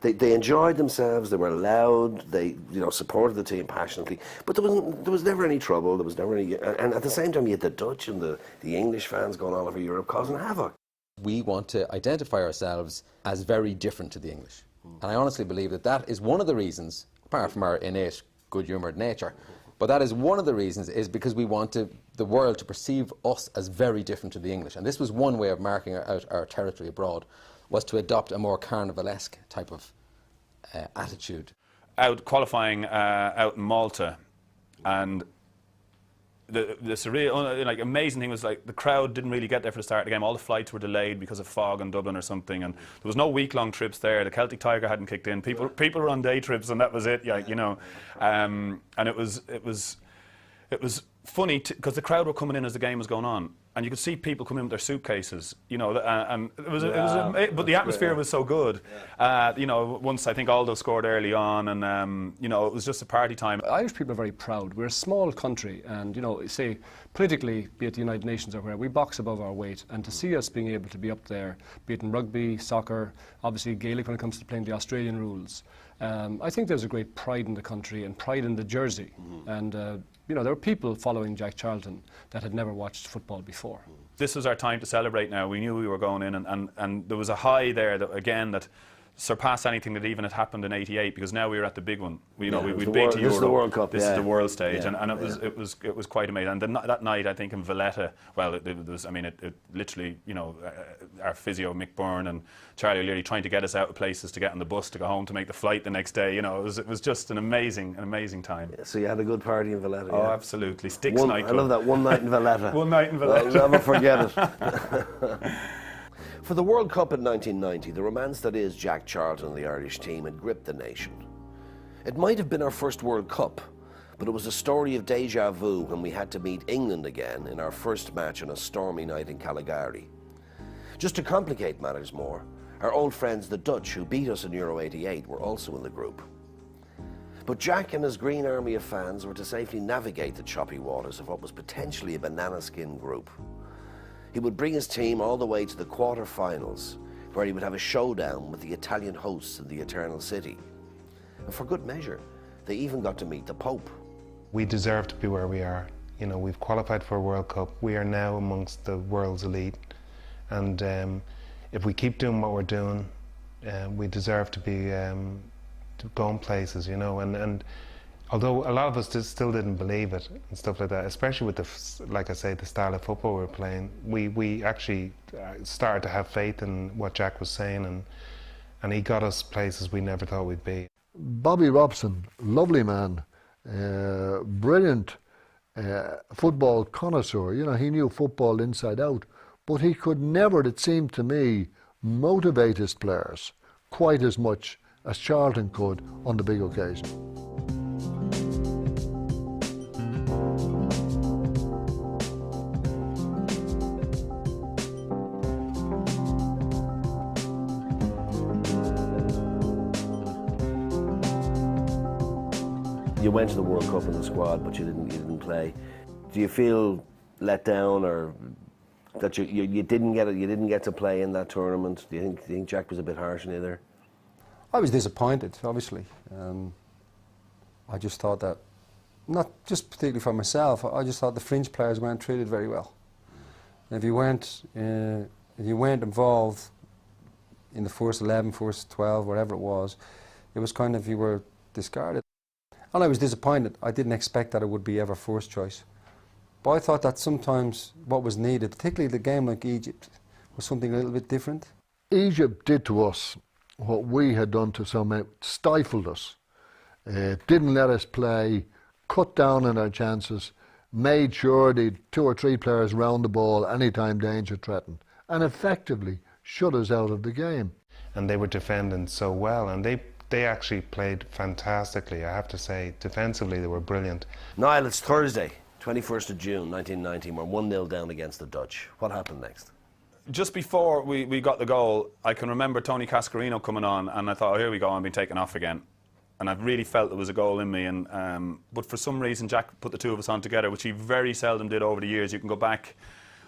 They enjoyed themselves. They were loud. They supported the team passionately. But there was never any trouble. There was never any. And at the same time, you had the Dutch and the English fans going all over Europe causing havoc. We want to identify ourselves as very different to the English, and I honestly believe that is one of the reasons, apart from our innate good-humoured nature. But that is one of the reasons, is because we want the world to perceive us as very different to the English. And this was one way of marking out our territory abroad, was to adopt a more carnivalesque type of attitude. Out qualifying out in Malta, and the surreal, amazing thing was the crowd didn't really get there for the start of the game. All the flights were delayed because of fog in Dublin or something, and there was no week-long trips there. The Celtic Tiger hadn't kicked in. People were on day trips, and that was it. And it was funny because the crowd were coming in as the game was going on, and you could see people coming in with their suitcases. And but the atmosphere was so good. Once I think Aldo scored early on, and it was just a party time. Irish people are very proud. We're a small country, and say politically, be it the United Nations or where, we box above our weight. And to see us being able to be up there, be it in rugby, soccer, obviously Gaelic when it comes to playing the Australian rules, I think there's a great pride in the country and pride in the jersey. And there were people following Jack Charlton that had never watched football before. This was our time to celebrate now. We knew we were going in, and there was a high there that surpassed anything that even had happened in '88, because now we were at the big one. We beat the Euro. This is the World Cup. This is the world stage, and it was quite amazing. And that night, I think in Valletta, well, it was. I mean, it literally, our physio Mick Byrne and Charlie O'Leary trying to get us out of places to get on the bus to go home to make the flight the next day. It was just an amazing time. Yeah, so you had a good party in Valletta. Oh, absolutely. Sticks nightclub. I love that, one night in Valletta. One night in Valletta. I'll never forget it. For the World Cup in 1990, the romance that is Jack Charlton and the Irish team had gripped the nation. It might have been our first World Cup, but it was a story of deja vu when we had to meet England again in our first match on a stormy night in Caligari. Just to complicate matters more, our old friends the Dutch, who beat us in Euro '88, were also in the group. But Jack and his green army of fans were to safely navigate the choppy waters of what was potentially a banana-skin group. He would bring his team all the way to the quarter-finals, where he would have a showdown with the Italian hosts in the Eternal City. And for good measure, they even got to meet the Pope. We deserve to be where we are. We've qualified for a World Cup. We are now amongst the world's elite. And if we keep doing what we're doing, we deserve to be going places, and although a lot of us still didn't believe it and stuff like that, especially with the style of football we were playing, we actually started to have faith in what Jack was saying, and he got us places we never thought we'd be. Bobby Robson, lovely man, brilliant football connoisseur. He knew football inside out, but he could never, it seemed to me, motivate his players quite as much as Charlton could on the big occasion. You went to the World Cup in the squad, but you didn't play. Do you feel let down, or that you didn't get to play in that tournament? Do you think Jack was a bit harsh on you there? I was disappointed, obviously. I just thought that, not just particularly for myself, I just thought the fringe players weren't treated very well. If you weren't involved in the first 11, first 12, whatever it was kind of, you were discarded. And I was disappointed. I didn't expect that it would be ever first choice. But I thought that sometimes what was needed, particularly the game like Egypt, was something a little bit different. Egypt did to us what we had done to some, stifled us, didn't let us play, cut down on our chances, made sure the 2 or 3 players round the ball anytime danger threatened, and effectively shut us out of the game. And they were defending so well, and they actually played fantastically, I have to say. Defensively, they were brilliant. Niall, it's Thursday, 21st of June, 1919. We're 1-0 down against the Dutch. What happened next? Just before we got the goal, I can remember Tony Cascarino coming on, and I thought, oh, here we go, I'm being taken off again. And I really felt there was a goal in me. And but for some reason, Jack put the two of us on together, which he very seldom did over the years. You can go back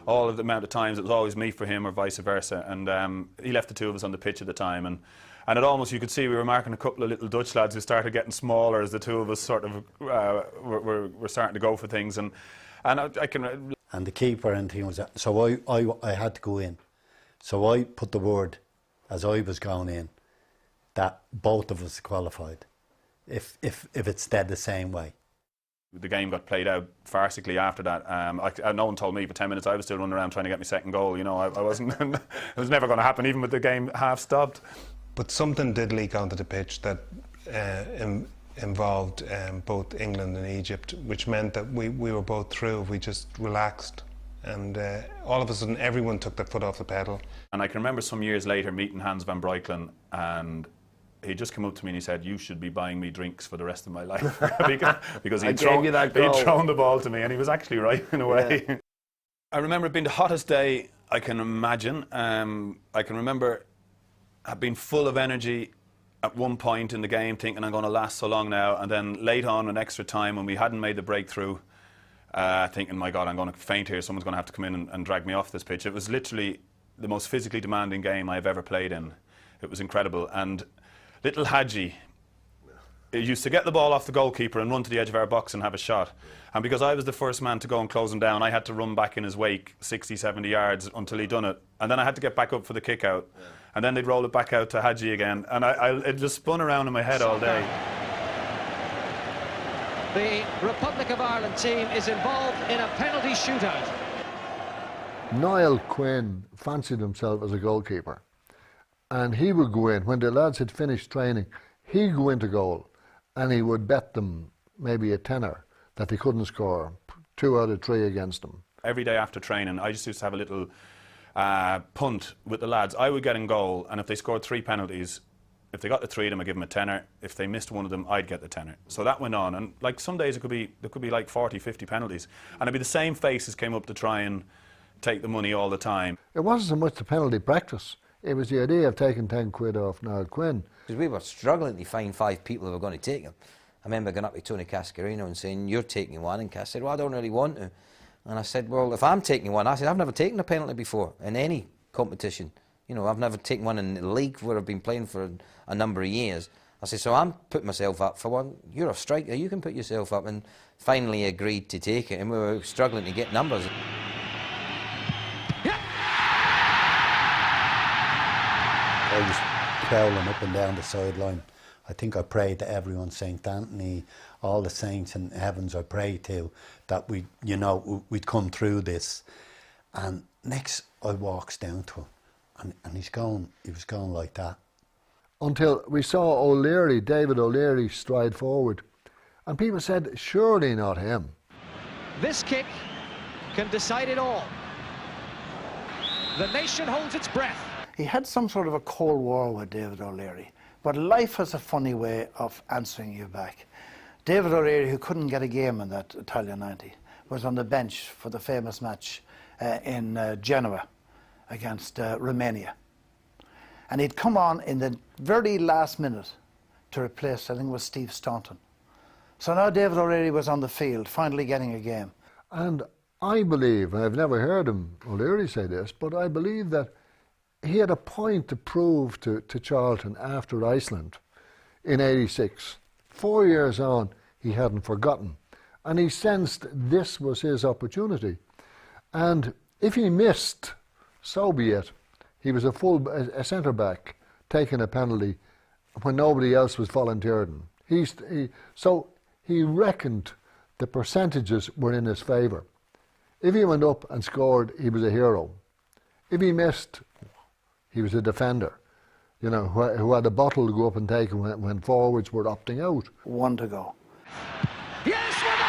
all of the amount of times, it was always me for him or vice versa. And he left the two of us on the pitch at the time. And it almost, you could see we were marking a couple of little Dutch lads who started getting smaller as the two of us sort of were starting to go for things. And I can... And the keeper and thing was that. So I had to go in. So I put the word, as I was going in, that both of us qualified, if it stayed the same way. The game got played out farcically after that. No one told me for 10 minutes I was still running around trying to get my second goal. You know, I wasn't... it was never going to happen, even with the game half stopped. But something did leak onto the pitch that involved both England and Egypt, which meant that we were both through. We just relaxed, and all of a sudden everyone took their foot off the pedal. And I can remember some years later meeting Hans van Breukelen, and he just came up to me and he said, "You should be buying me drinks for the rest of my life," because he'd thrown the ball to me, and he was actually right in a way. Yeah. I remember it being the hottest day I can imagine. I can remember I've been full of energy at one point in the game, thinking I'm going to last so long now, and then late on in extra time when we hadn't made the breakthrough, thinking, my God, I'm going to faint here, someone's going to have to come in and drag me off this pitch. It was literally the most physically demanding game I've ever played in. It was incredible. And little Hadji used to get the ball off the goalkeeper and run to the edge of our box and have a shot. And because I was the first man to go and close him down, I had to run back in his wake 60, 70 yards until he'd done it. And then I had to get back up for the kick out. Yeah. And then they'd roll it back out to Hadji again. And it just spun around in my head all day. The Republic of Ireland team is involved in a penalty shootout. Niall Quinn fancied himself as a goalkeeper. And he would go in, when the lads had finished training, he'd go into goal and he would bet them maybe a tenner that they couldn't score 2 out of 3 against them. Every day after training, I just used to have a little punt with the lads. I would get in goal, and if they scored 3 penalties, if they got the 3 of them, I'd give them a tenner. If they missed one of them, I'd get the tenner. So that went on, and like some days there could be like 40, 50 penalties, and it'd be the same faces came up to try and take the money all the time. It wasn't so much the penalty practice, it was the idea of taking 10 quid off Niall Quinn. Because we were struggling to find 5 people who were going to take him. I remember going up to Tony Cascarino and saying, "You're taking one," and Cass said, "Well, I don't really want to." And I said, "Well, if I'm taking one," I said, "I've never taken a penalty before in any competition. You know, I've never taken one in the league where I've been playing for a number of years." I said, "So I'm putting myself up for one. You're a striker, you can put yourself up." And finally agreed to take it, and we were struggling to get numbers. I was prowling up and down the sideline. I think I prayed to everyone, St. Anthony, all the saints in heavens I prayed to, that we'd come through this. And next I walks down to him, and he was going like that. Until we saw O'Leary, David O'Leary, stride forward. And people said, surely not him. This kick can decide it all. The nation holds its breath. He had some sort of a cold war with David O'Leary, But life has a funny way of answering you back. David O'Reilly, who couldn't get a game in that Italia 90, was on the bench for the famous match in Genoa against Romania. And he'd come on in the very last minute to replace, I think it was Steve Staunton. So now David O'Reilly was on the field, finally getting a game. And I believe, and I've never heard him, O'Leary, say this, but I believe that he had a point to prove to Charlton after Iceland in '86. 4 years on, he hadn't forgotten. And he sensed this was his opportunity. And if he missed, so be it. He was a centre-back taking a penalty when nobody else was volunteering. So he reckoned the percentages were in his favour. If he went up and scored, he was a hero. If he missed, he was a defender, you know, who had a bottle to go up and take when forwards were opting out. 1 to go. Yes, we're there!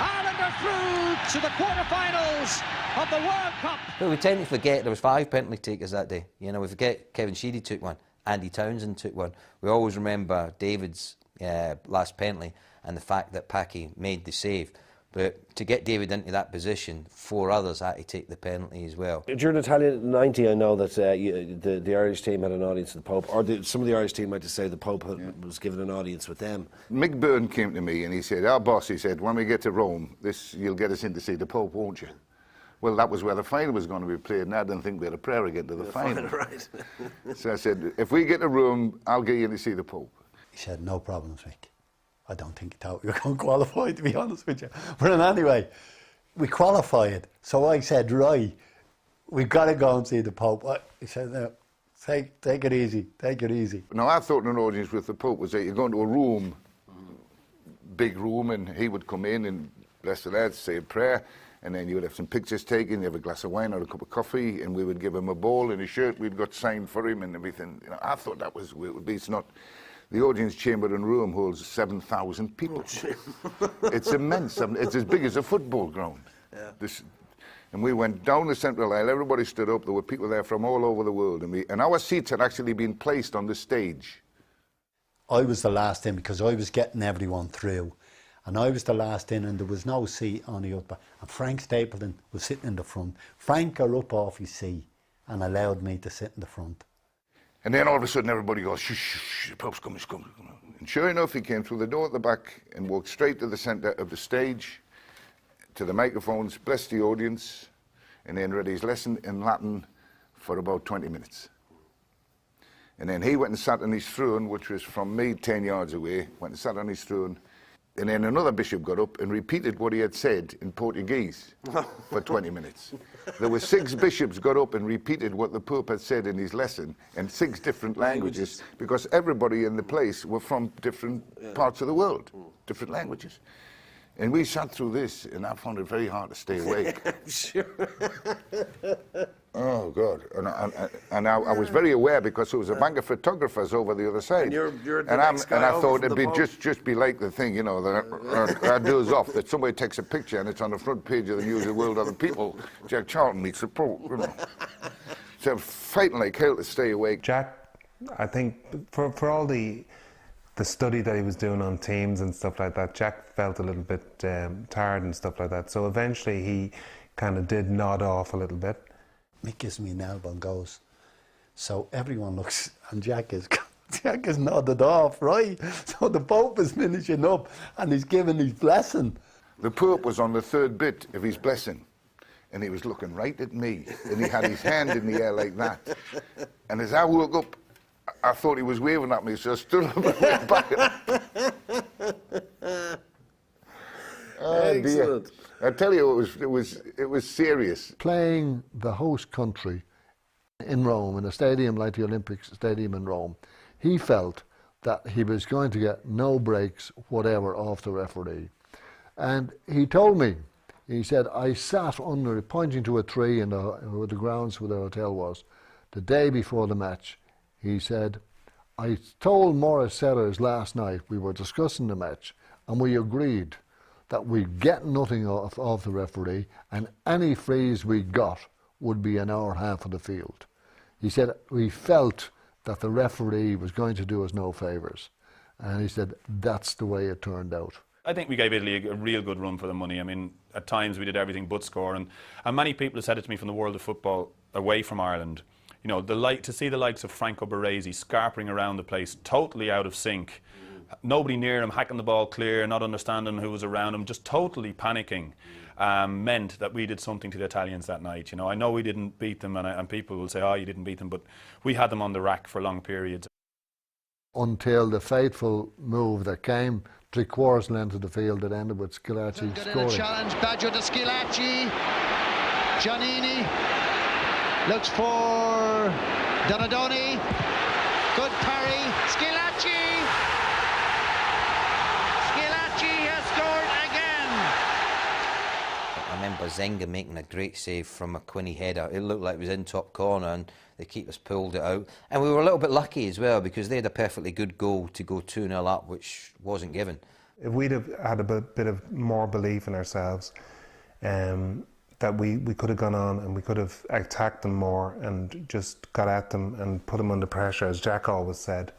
Ireland are through to the quarterfinals of the World Cup. Well, we tend to forget there was 5 penalty takers that day. You know, we forget Kevin Sheedy took one, Andy Townsend took one. We always remember David's last penalty and the fact that Packy made the save. But to get David into that position, 4 others had to take the penalty as well. During Italia 90, I know that the Irish team had an audience with the Pope, or some of the Irish team might just say the Pope was given an audience with them. Mick Byrne came to me and he said, our boss, he said, when we get to Rome, you'll get us in to see the Pope, won't you? Well, that was where the final was going to be played, and I didn't think we had a prayer again to the final. Right. So I said, if we get to Rome, I'll get you in to see the Pope. He said, no problems, Mick. I don't think he thought we were going to qualify, to be honest with you. But anyway, we qualified. So I said, right, we've got to go and see the Pope. He said, no, take it easy, take it easy. Now, I thought an audience with the Pope was that you're going to a room, big room, and he would come in and bless the lads, say a prayer, and then you would have some pictures taken, you have a glass of wine or a cup of coffee, and we would give him a ball and a shirt we'd got signed for him and everything. You know, I thought that was, it would be, it's not. The audience chamber and room holds 7,000 people. It's immense. It's as big as a football ground. Yeah. And we went down the central aisle. Everybody stood up. There were people there from all over the world. And our seats had actually been placed on the stage. I was the last in because I was getting everyone through. And I was the last in and there was no seat on the upper. And Frank Stapleton was sitting in the front. Frank got up off his seat and allowed me to sit in the front. And then all of a sudden everybody goes, shh, shh, shh, the Pope's coming, he's coming. And sure enough, he came through the door at the back and walked straight to the centre of the stage, to the microphones, blessed the audience, and then read his lesson in Latin for about 20 minutes. And then he went and sat on his throne, which was from me 10 yards away, went and sat on his throne. And then another bishop got up and repeated what he had said in Portuguese for 20 minutes. There were 6 bishops got up and repeated what the Pope had said in his lesson in 6 different languages, because everybody in the place were from different parts of the world, different languages. And we sat through this, and I found it very hard to stay awake. Sure. Oh, God. And I was very aware because there was a bank of photographers over the other side. And you're the and next guy I over thought from it'd the be just be like the thing, you know, that does off, that somebody takes a picture and it's on the front page of the News of the World Other People. Jack Charlton meets the Pope, you know. So I'm fighting like hell to stay awake. Jack, I think for all the study that he was doing on teams and stuff like that, Jack felt a little bit tired and stuff like that. So eventually he kind of did nod off a little bit. Mick gives me an elbow and goes, so everyone looks, and Jack is nodded off, right? So the Pope is finishing up and he's giving his blessing. The Pope was on the 3rd bit of his blessing, and he was looking right at me, and he had his hand in the air like that. And as I woke up, I thought he was waving at me, so I stood up and went back. Oh, dear. I tell you, it was serious. Playing the host country in Rome, in a stadium like the Olympic Stadium in Rome, he felt that he was going to get no breaks, whatever, off the referee. And he told me, he said, I sat under, pointing to a tree in the grounds where the hotel was, the day before the match. He said, I told Maurice Sellers last night, we were discussing the match, and we agreed that we'd get nothing off the referee, and any frees we got would be in our half of the field. He said we felt that the referee was going to do us no favours, and he said that's the way it turned out. I think we gave Italy a real good run for the money. I mean, at times we did everything but score, and many people have said it to me from the world of football away from Ireland. You know, to see the likes of Franco Baresi scarpering around the place, totally out of sync, nobody near him, hacking the ball clear, not understanding who was around him, just totally panicking, meant that we did something to the Italians that night. You know, I know we didn't beat them, and people will say, oh, you didn't beat them, but we had them on the rack for long periods. Until the fateful move that came 3/4 length of the field that ended with Schillaci scoring. Challenge, Baggio to Schillaci. Giannini looks for Donadoni. Good parry. Schillaci. Schillaci has scored again. I remember Zenga making a great save from a Quinney header. It looked like it was in top corner, and the keepers pulled it out. And we were a little bit lucky as well, because they had a perfectly good goal to go 2-0 up, which wasn't given. If we'd have had a bit of more belief in ourselves, that we could have gone on and we could have attacked them more and just got at them and put them under pressure, as Jack always said,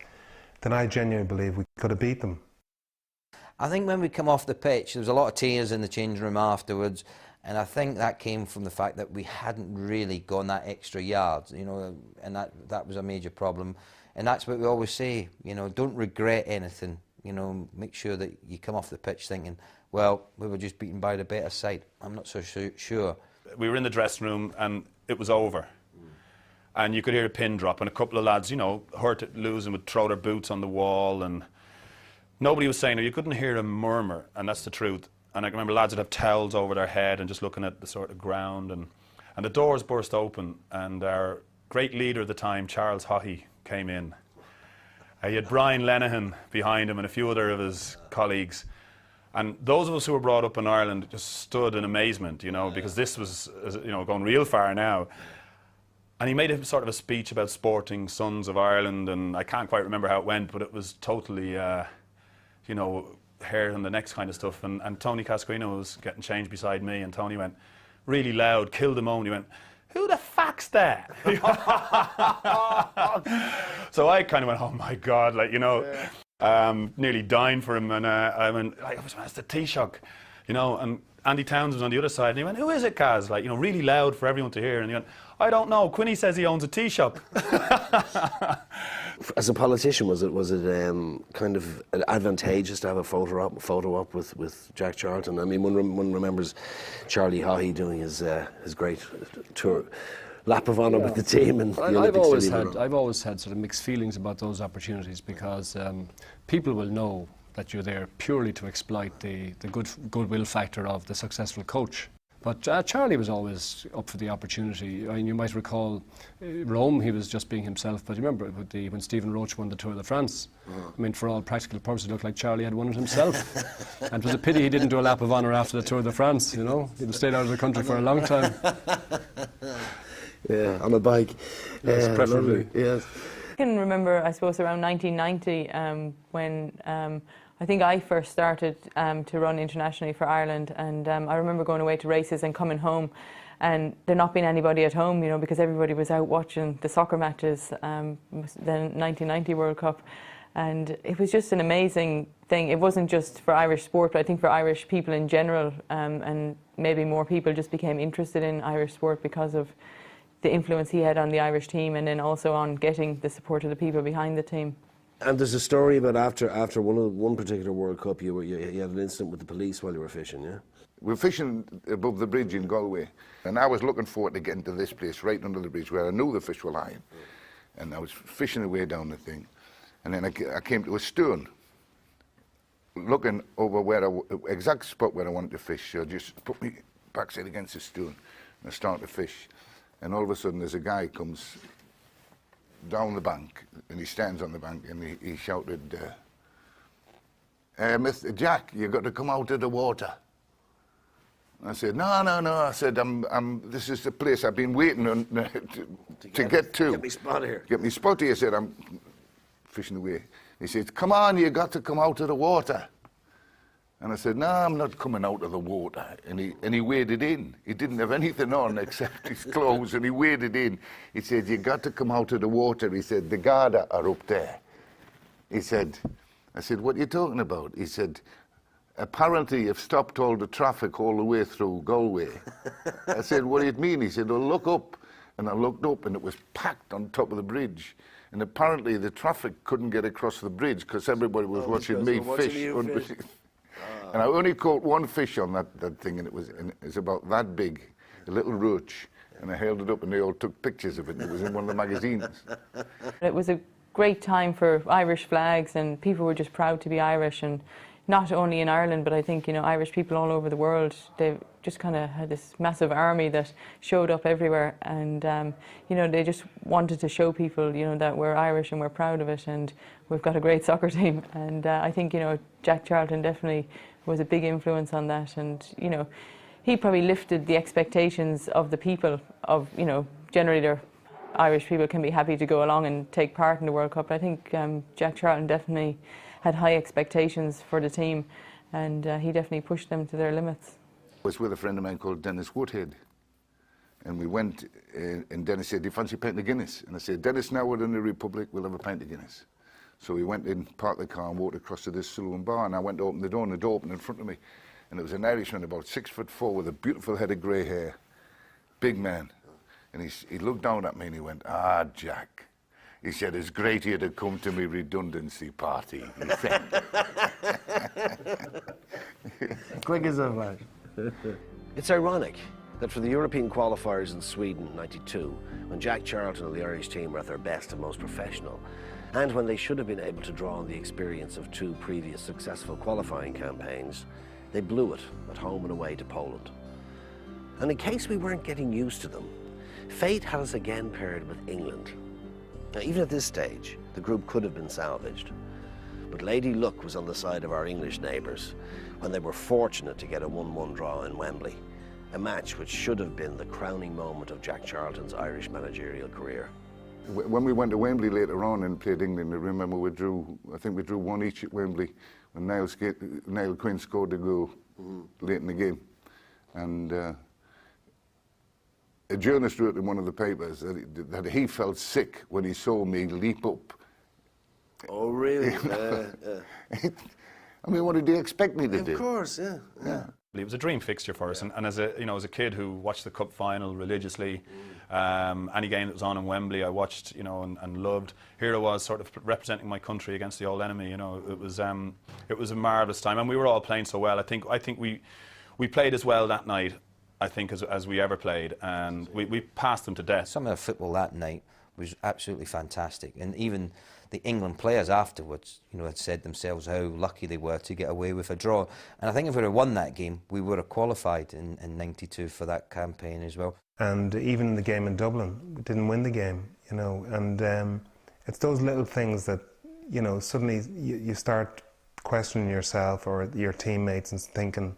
then I genuinely believe we could have beat them. I think when we come off the pitch, there was a lot of tears in the changing room afterwards, and I think that came from the fact that we hadn't really gone that extra yard, you know, and that was a major problem. And that's what we always say, you know, don't regret anything, you know, make sure that you come off the pitch thinking, well, we were just beaten by the better side. I'm not so sure. We were in the dressing room and it was over. And you could hear a pin drop, and a couple of lads, you know, hurt at losing would throw their boots on the wall, and nobody was saying it. You couldn't hear a murmur, and that's the truth. And I can remember lads would have towels over their head and just looking at the sort of ground, and the doors burst open, and our great leader at the time, Charles Haughey, came in. He had Brian Lenihan behind him and a few other of his colleagues. And those of us who were brought up in Ireland just stood in amazement, you know, because this was, you know, going real far now. And he made a sort of a speech about sporting sons of Ireland, and I can't quite remember how it went, but it was totally, you know, hair and the next kind of stuff. And Tony Cascarino was getting changed beside me, and Tony went really loud, killed the moment. He went, "Who the fuck's that?" So I kind of went, oh my God, like, you know, nearly dying for him. And I went, that's the Taoiseach, you know, and Andy Towns was on the other side, and he went, "Who is it, Kaz?" Like, you know, really loud for everyone to hear. And he went, "I don't know. Quinney says he owns a tea shop." As a politician, was it kind of advantageous to have a photo op with Jack Charlton? I mean, one remembers Charlie Haughey doing his great tour, lap of honour with the team, and I've always had sort of mixed feelings about those opportunities, because people will know that you're there purely to exploit the goodwill factor of the successful coach. But Charlie was always up for the opportunity. I mean, you might recall Rome, he was just being himself, but you remember when Stephen Roach won the Tour de France, I mean, for all practical purposes, it looked like Charlie had won it himself. And it was a pity he didn't do a lap of honour after the Tour de France, you know. He'd have stayed out of the country for a long time. Yeah, on a bike. Yes, preferably. Yes. I can remember, I suppose, around 1990 when I think I first started to run internationally for Ireland, and I remember going away to races and coming home and there not being anybody at home, you know, because everybody was out watching the soccer matches, the 1990 World Cup, and it was just an amazing thing. It wasn't just for Irish sport, but I think for Irish people in general, and maybe more people just became interested in Irish sport because of the influence he had on the Irish team, and then also on getting the support of the people behind the team. And there's a story about after one particular World Cup, you had an incident with the police while you were fishing, yeah? We were fishing above the bridge in Galway, and I was looking forward to getting to this place right under the bridge where I knew the fish were lying. And I was fishing away down the thing, and then I came to a stone, looking over exact spot where I wanted to fish. So I just put me backside against the stone, and I started to fish. And all of a sudden, there's a guy comes down the bank, and he stands on the bank, and he shouted, "Mr. Jack, you've got to come out of the water." I said, no. I said, this is the place I've been waiting to get to. Get me spot here. Get me spot here. I said, I'm fishing away. He said, "Come on, you got to come out of the water." And I said, no, I'm not coming out of the water. And he waded in. He didn't have anything on except his clothes, and he waded in. He said, you got to come out of the water. He said, the Garda are up there. He said, I said, what are you talking about? He said, apparently you've stopped all the traffic all the way through Galway. I said, what do you mean? He said, well, look up. And I looked up, and it was packed on top of the bridge. And apparently the traffic couldn't get across the bridge because everybody was watching me fish. And I only caught one fish on that thing, and it was about that big, a little roach. And I held it up, and they all took pictures of it, and it was in one of the magazines. It was a great time for Irish flags, and people were just proud to be Irish, and not only in Ireland, but I think, you know, Irish people all over the world, they just kind of had this massive army that showed up everywhere, and you know, they just wanted to show people, you know, that we're Irish and we're proud of it, and we've got a great soccer team. And I think, you know, Jack Charlton definitely was a big influence on that, and you know, he probably lifted the expectations of the people of, you know, generally they're Irish people can be happy to go along and take part in the World Cup. I think Jack Charlton definitely had high expectations for the team, and he definitely pushed them to their limits. I was with a friend of mine called Dennis Woodhead, and we went, and Dennis said, do you fancy a pint of Guinness? And I said, Dennis, now we're in the Republic, we'll have a pint of Guinness. So we went in, parked the car and walked across to this saloon bar, and I went to open the door, and the door opened in front of me, and it was an Irishman about 6'4" with a beautiful head of grey hair, big man. And he looked down at me and he went, ah, Jack. He said, it's great of you to come to me redundancy party, he said. Quick as a flash. It's ironic that for the European qualifiers in Sweden in '92, when Jack Charlton and the Irish team were at their best and most professional, and when they should have been able to draw on the experience of two previous successful qualifying campaigns, they blew it at home and away to Poland. And in case we weren't getting used to them, fate had us again paired with England. Now, even at this stage, the group could have been salvaged. But Lady Luck was on the side of our English neighbours when they were fortunate to get a 1-1 draw in Wembley, a match which should have been the crowning moment of Jack Charlton's Irish managerial career. When we went to Wembley later on and played England, I remember I think we drew 1 each at Wembley when Niall Quinn scored the goal late in the game. And a journalist wrote in one of the papers that he felt sick when he saw me leap up. Oh, really? I mean, what did he expect me to do? Of course, yeah. It was a dream fixture for us, and as a kid who watched the cup final religiously, any game that was on in Wembley I watched, you know, and loved. Here I was, sort of representing my country against the old enemy. You know, it was a marvellous time, and we were all playing so well. I think we played as well that night, I think, as we ever played, and we passed them to death. Some of the football that night was absolutely fantastic, and even the England players afterwards, you know, had said themselves how lucky they were to get away with a draw. And I think if we had won that game, we would have qualified in '92 for that campaign as well. And even the game in Dublin, we didn't win the game, you know, and it's those little things that, you know, suddenly you start questioning yourself or your teammates and thinking,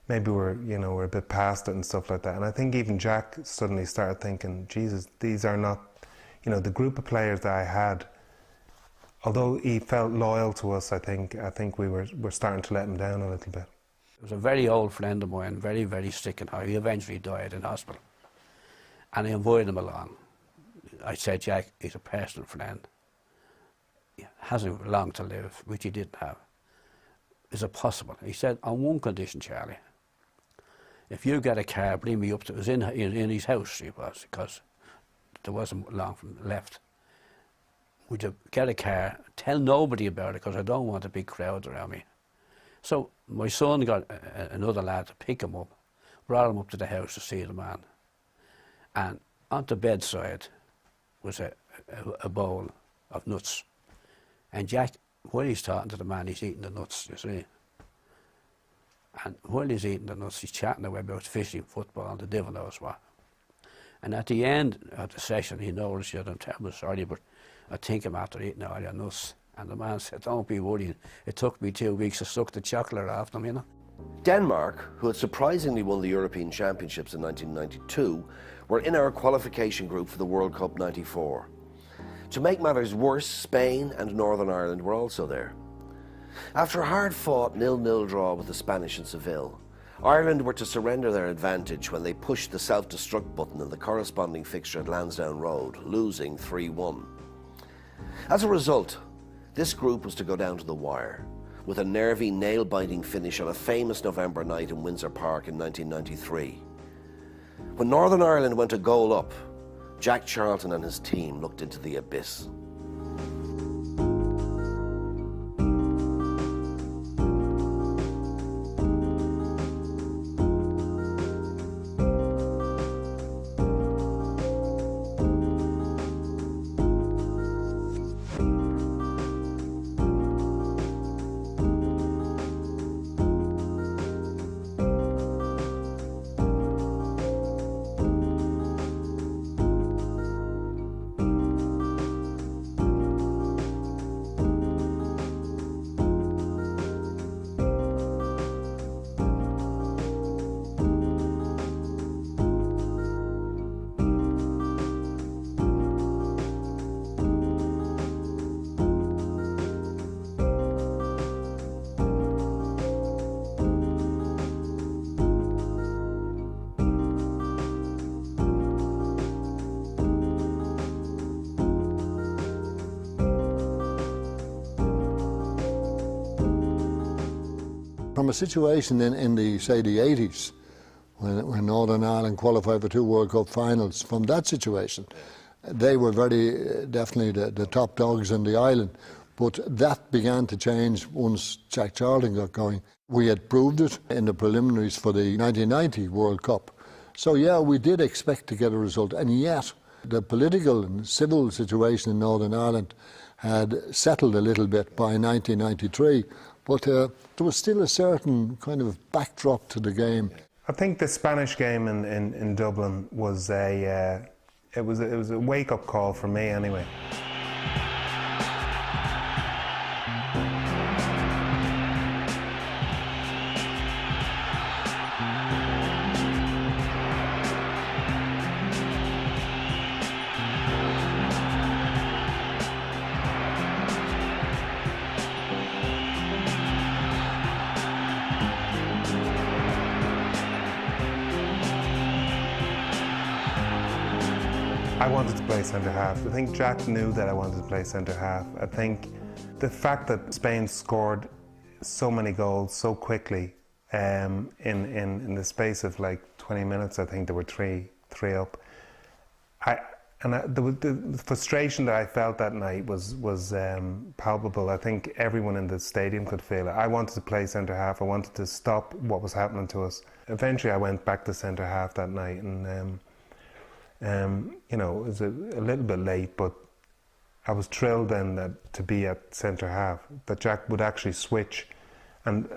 maybe we're a bit past it and stuff like that. And I think even Jack suddenly started thinking, Jesus, these are not, you know, the group of players that I had. Although he felt loyal to us, I think we were starting to let him down a little bit. It was a very old friend of mine, very, very sick and high. He eventually died in hospital. And I invited him along. I said, Jack, he's a personal friend. He hasn't long to live, which he didn't have. Is it possible? He said, on one condition, Charlie. If you get a car, bring me up to, it was in his house, he was, because there wasn't long from left. Would you get a car, tell nobody about it, because I don't want a big crowd around me. So my son got another lad to pick him up, brought him up to the house to see the man. And on the bedside was a bowl of nuts. And Jack, while he's talking to the man, he's eating the nuts, you see. And while he's eating the nuts, he's chatting away about fishing, football, and the devil knows what. And at the end of the session, he noticed, he said, I'm terribly sorry, but I think I'm after eating all your nuts. And the man said, don't be worried. It took me 2 weeks to suck the chocolate off them, you know. Denmark, who had surprisingly won the European Championships in 1992, were in our qualification group for the World Cup '94. To make matters worse, Spain and Northern Ireland were also there. After a hard-fought 0-0 draw with the Spanish in Seville, Ireland were to surrender their advantage when they pushed the self-destruct button in the corresponding fixture at Lansdowne Road, losing 3-1. As a result, this group was to go down to the wire, with a nervy, nail-biting finish on a famous November night in Windsor Park in 1993. When Northern Ireland went a goal up, Jack Charlton and his team looked into the abyss. From a situation in the, say, the 80s, when Northern Ireland qualified for 2 World Cup finals, from that situation, they were very definitely the top dogs in the island. But that began to change once Jack Charlton got going. We had proved it in the preliminaries for the 1990 World Cup. So yeah, we did expect to get a result, and yet the political and civil situation in Northern Ireland had settled a little bit by 1993. But there was still a certain kind of backdrop to the game. I think the Spanish game in Dublin was a wake-up call for me anyway. I wanted to play centre-half. I think Jack knew that I wanted to play centre-half. I think the fact that Spain scored so many goals so quickly in the space of like 20 minutes, I think there were three up. The frustration that I felt that night was palpable. I think everyone in the stadium could feel it. I wanted to play centre-half. I wanted to stop what was happening to us. Eventually I went back to centre-half that night, and you know, it was a little bit late, but I was thrilled then to be at centre-half, that Jack would actually switch. And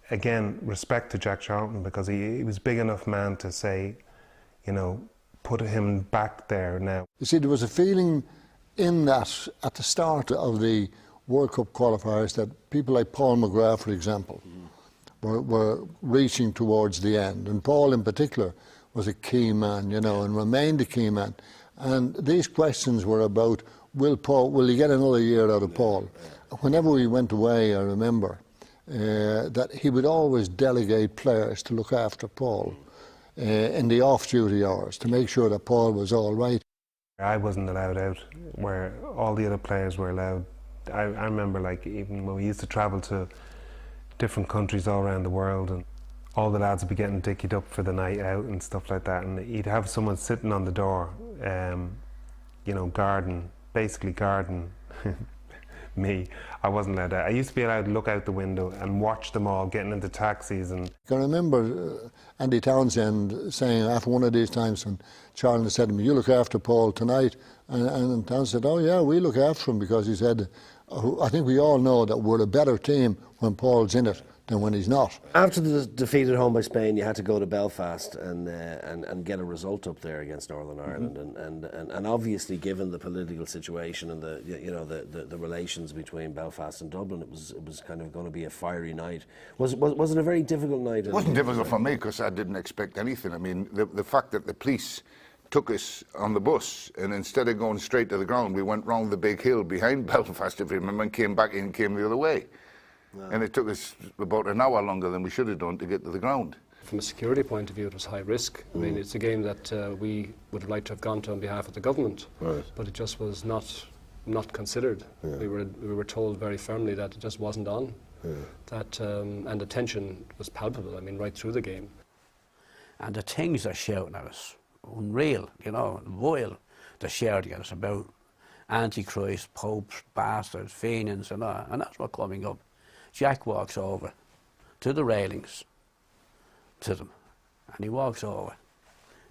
again, respect to Jack Charlton, because he was big enough man to say, you know, put him back there now. You see, there was a feeling in that, at the start of the World Cup qualifiers, that people like Paul McGrath, for example, were reaching towards the end. And Paul in particular was a key man, you know, and remained a key man. And these questions were about, will he get another year out of Paul? Whenever we went away, I remember that he would always delegate players to look after Paul in the off-duty hours, to make sure that Paul was all right. I wasn't allowed out, where all the other players were allowed. I remember, like, even when we used to travel to different countries all around the world, and all the lads would be getting dickied up for the night out and stuff like that, and he'd have someone sitting on the door, you know, basically guarding me. I wasn't allowed out. I used to be allowed to look out the window and watch them all getting into taxis. And I remember Andy Townsend saying after one of these times when Charlton said to me, "You look after Paul tonight," and Townsend said, "Oh yeah, we look after him," because he said, "I think we all know that we're a better team when Paul's in it than when he's not." After the defeat at home by Spain, you had to go to Belfast and get a result up there against Northern Ireland, and obviously, given the political situation and the relations between Belfast and Dublin, it was kind of going to be a fiery night. Was it a very difficult night? It wasn't difficult for me, because I didn't expect anything. I mean, the fact that the police took us on the bus, and instead of going straight to the ground, we went round the big hill behind Belfast, if you remember, and came back in, came the other way. And it took us about an hour longer than we should have done to get to the ground. From a security point of view, it was high risk. I mean, it's a game that we would have liked to have gone to on behalf of the government, but it just was not considered. We were told very firmly that it just wasn't on. That and the tension was palpable. I mean, right through the game. And the things they're shouting at us, unreal, you know, vile. They're shouting at us about Antichrist, popes, bastards, fiends, and all. And that's what's coming up. Jack walks over to the railings, to them, and he walks over.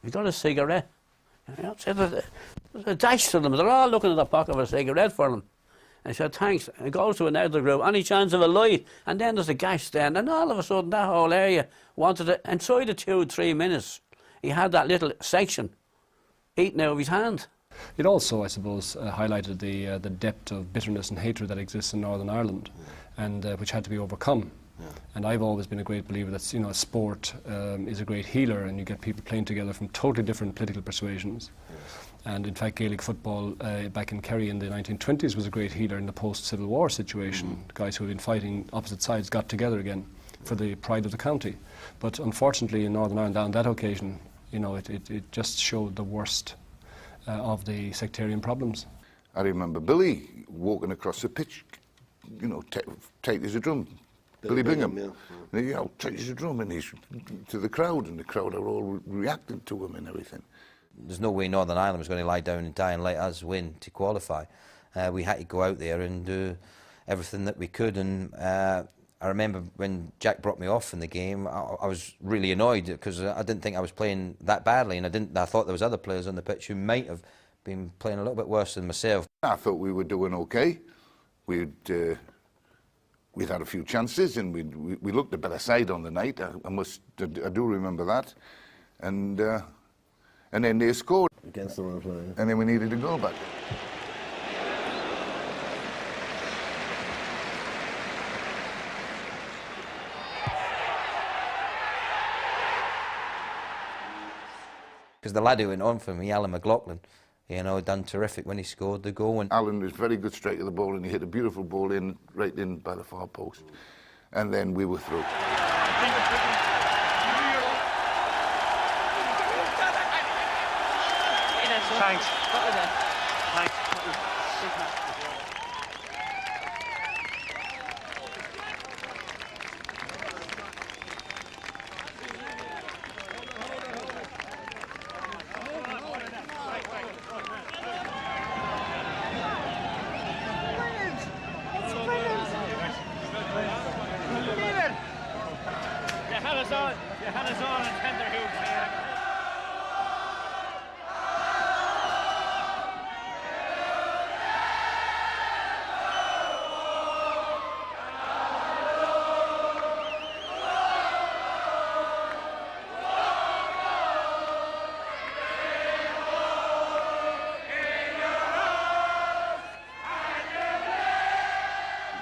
He's got a cigarette. You know, so there's a dash to them. They're all looking at the pocket of a cigarette for him. And he said, thanks. And he goes to another group, any chance of a light? And then there's a gas stand. And all of a sudden, that whole area wanted it. Inside the 2-3 minutes, he had that little section eaten out of his hand. It also, I suppose, highlighted the depth of bitterness and hatred that exists in Northern Ireland, and which had to be overcome. And I've always been a great believer that, you know, sport is a great healer, and you get people playing together from totally different political persuasions. And in fact, Gaelic football back in Kerry in the 1920s was a great healer in the post-Civil War situation. Guys who had been fighting opposite sides got together again for the pride of the county. But unfortunately, in Northern Ireland, on that occasion, you know, it just showed the worst of the sectarian problems. I remember Billy walking across the pitch, you know, tight as a drum. Billy Bingham, you know, tight as a drum, and he's to the crowd, and the crowd are all reacting to him and everything. There's no way Northern Ireland was going to lie down and die and let us win to qualify. We had to go out there and do everything that we could. And I remember when Jack brought me off in the game, I was really annoyed because I didn't think I was playing that badly, and I thought there was other players on the pitch who might have been playing a little bit worse than myself. I thought we were doing okay. We'd had a few chances, and we looked the better side on the night. I do remember that, and then they scored against the run play, and then we needed a goal back. Because the lad who went on for me, Alan McLaughlin, you know, done terrific when he scored the goal. And Alan was very good straight to the ball, and he hit a beautiful ball in, right in by the far post. And then we were through. Thanks. Thanks.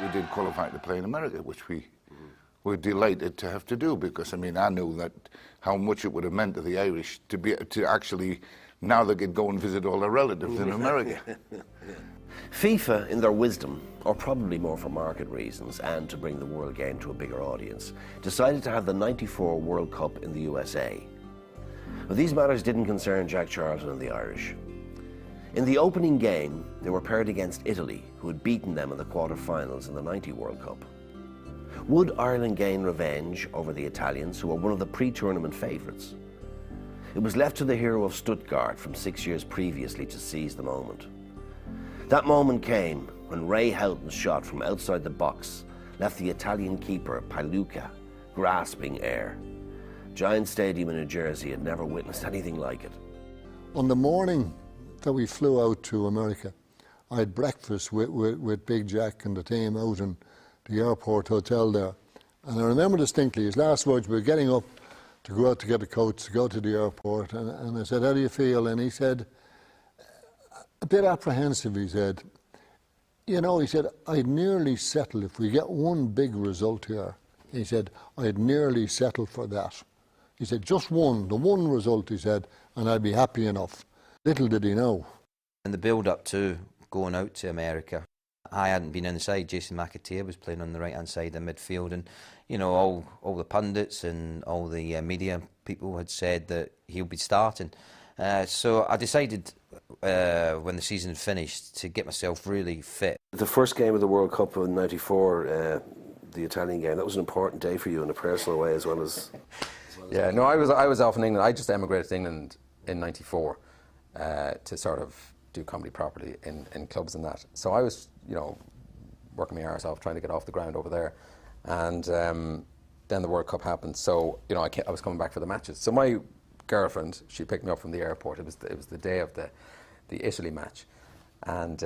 We did qualify to play in America, which we were delighted to have to do, because I mean I knew that how much it would have meant to the Irish to actually now they could go and visit all their relatives in America. FIFA, in their wisdom, or probably more for market reasons and to bring the World Game to a bigger audience, decided to have the '94 World Cup in the USA. But these matters didn't concern Jack Charlton and the Irish. In the opening game, they were paired against Italy, who had beaten them in the quarter-finals in the '90 World Cup. Would Ireland gain revenge over the Italians, who were one of the pre-tournament favourites? It was left to the hero of Stuttgart from 6 years previously to seize the moment. That moment came when Ray Houghton's shot from outside the box left the Italian keeper, Paluca, grasping air. Giant Stadium in New Jersey had never witnessed anything like it. On the morning that we flew out to America, I had breakfast with Big Jack and the team out in the airport hotel there. And I remember distinctly his last words, we were getting up to go out to get a coach to go to the airport, and I said, how do you feel? And he said, a bit apprehensive, he said, you know, he said, I'd nearly settle if we get one big result here. He said, I'd nearly settle for that. He said, just one, the one result, he said, and I'd be happy enough. Little did he know. In the build-up to going out to America, I hadn't been inside. Jason McAteer was playing on the right-hand side of midfield, and you know, all the pundits and all the media people had said that he'll be starting. So I decided when the season finished to get myself really fit. The first game of the World Cup in '94, the Italian game, that was an important day for you in a personal way as well as... Yeah, no, I was off in England. I just emigrated to England in '94 to sort of do comedy properly in clubs and that. So I was, you know, working my arse off trying to get off the ground over there. And then the World Cup happened, so you know I was coming back for the matches. So my girlfriend, she picked me up from the airport. It was the day of the Italy match, and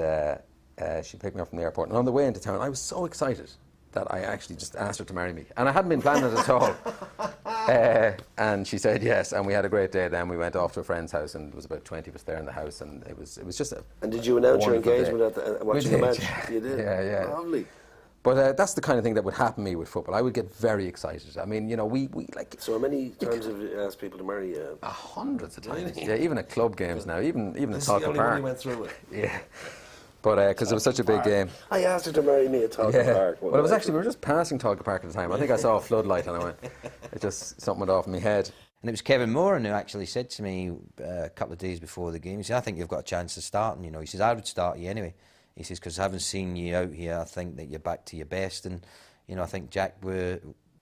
she picked me up from the airport. And on the way into town, I was so excited that I actually just asked her to marry me, and I hadn't been planning it at all. And she said yes, and we had a great day. Then we went off to a friend's house, and there was about 20 of us there in the house, and it was just a. And did you announce your engagement at watching the match? Yeah. You did. Yeah. Lovely. But that's the kind of thing that would happen to me with football. I would get very excited. I mean, you know, we like... So how many times have you asked people to marry you? Hundreds of times. Yeah, even at club games now, even at Talca Park. This is the only one you went through it. Yeah. But because it was such a big game. I asked her to marry me at Talca Park. Well, it was actually, we were just passing Talca Park at the time. I think I saw a floodlight and I went, it just, something went off in my head. And it was Kevin Moran who actually said to me a couple of days before the game, he said, I think you've got a chance of starting, you know. He says, I would start you anyway. He says, because having seen you out here, I think that you're back to your best. And, you know, I think Jack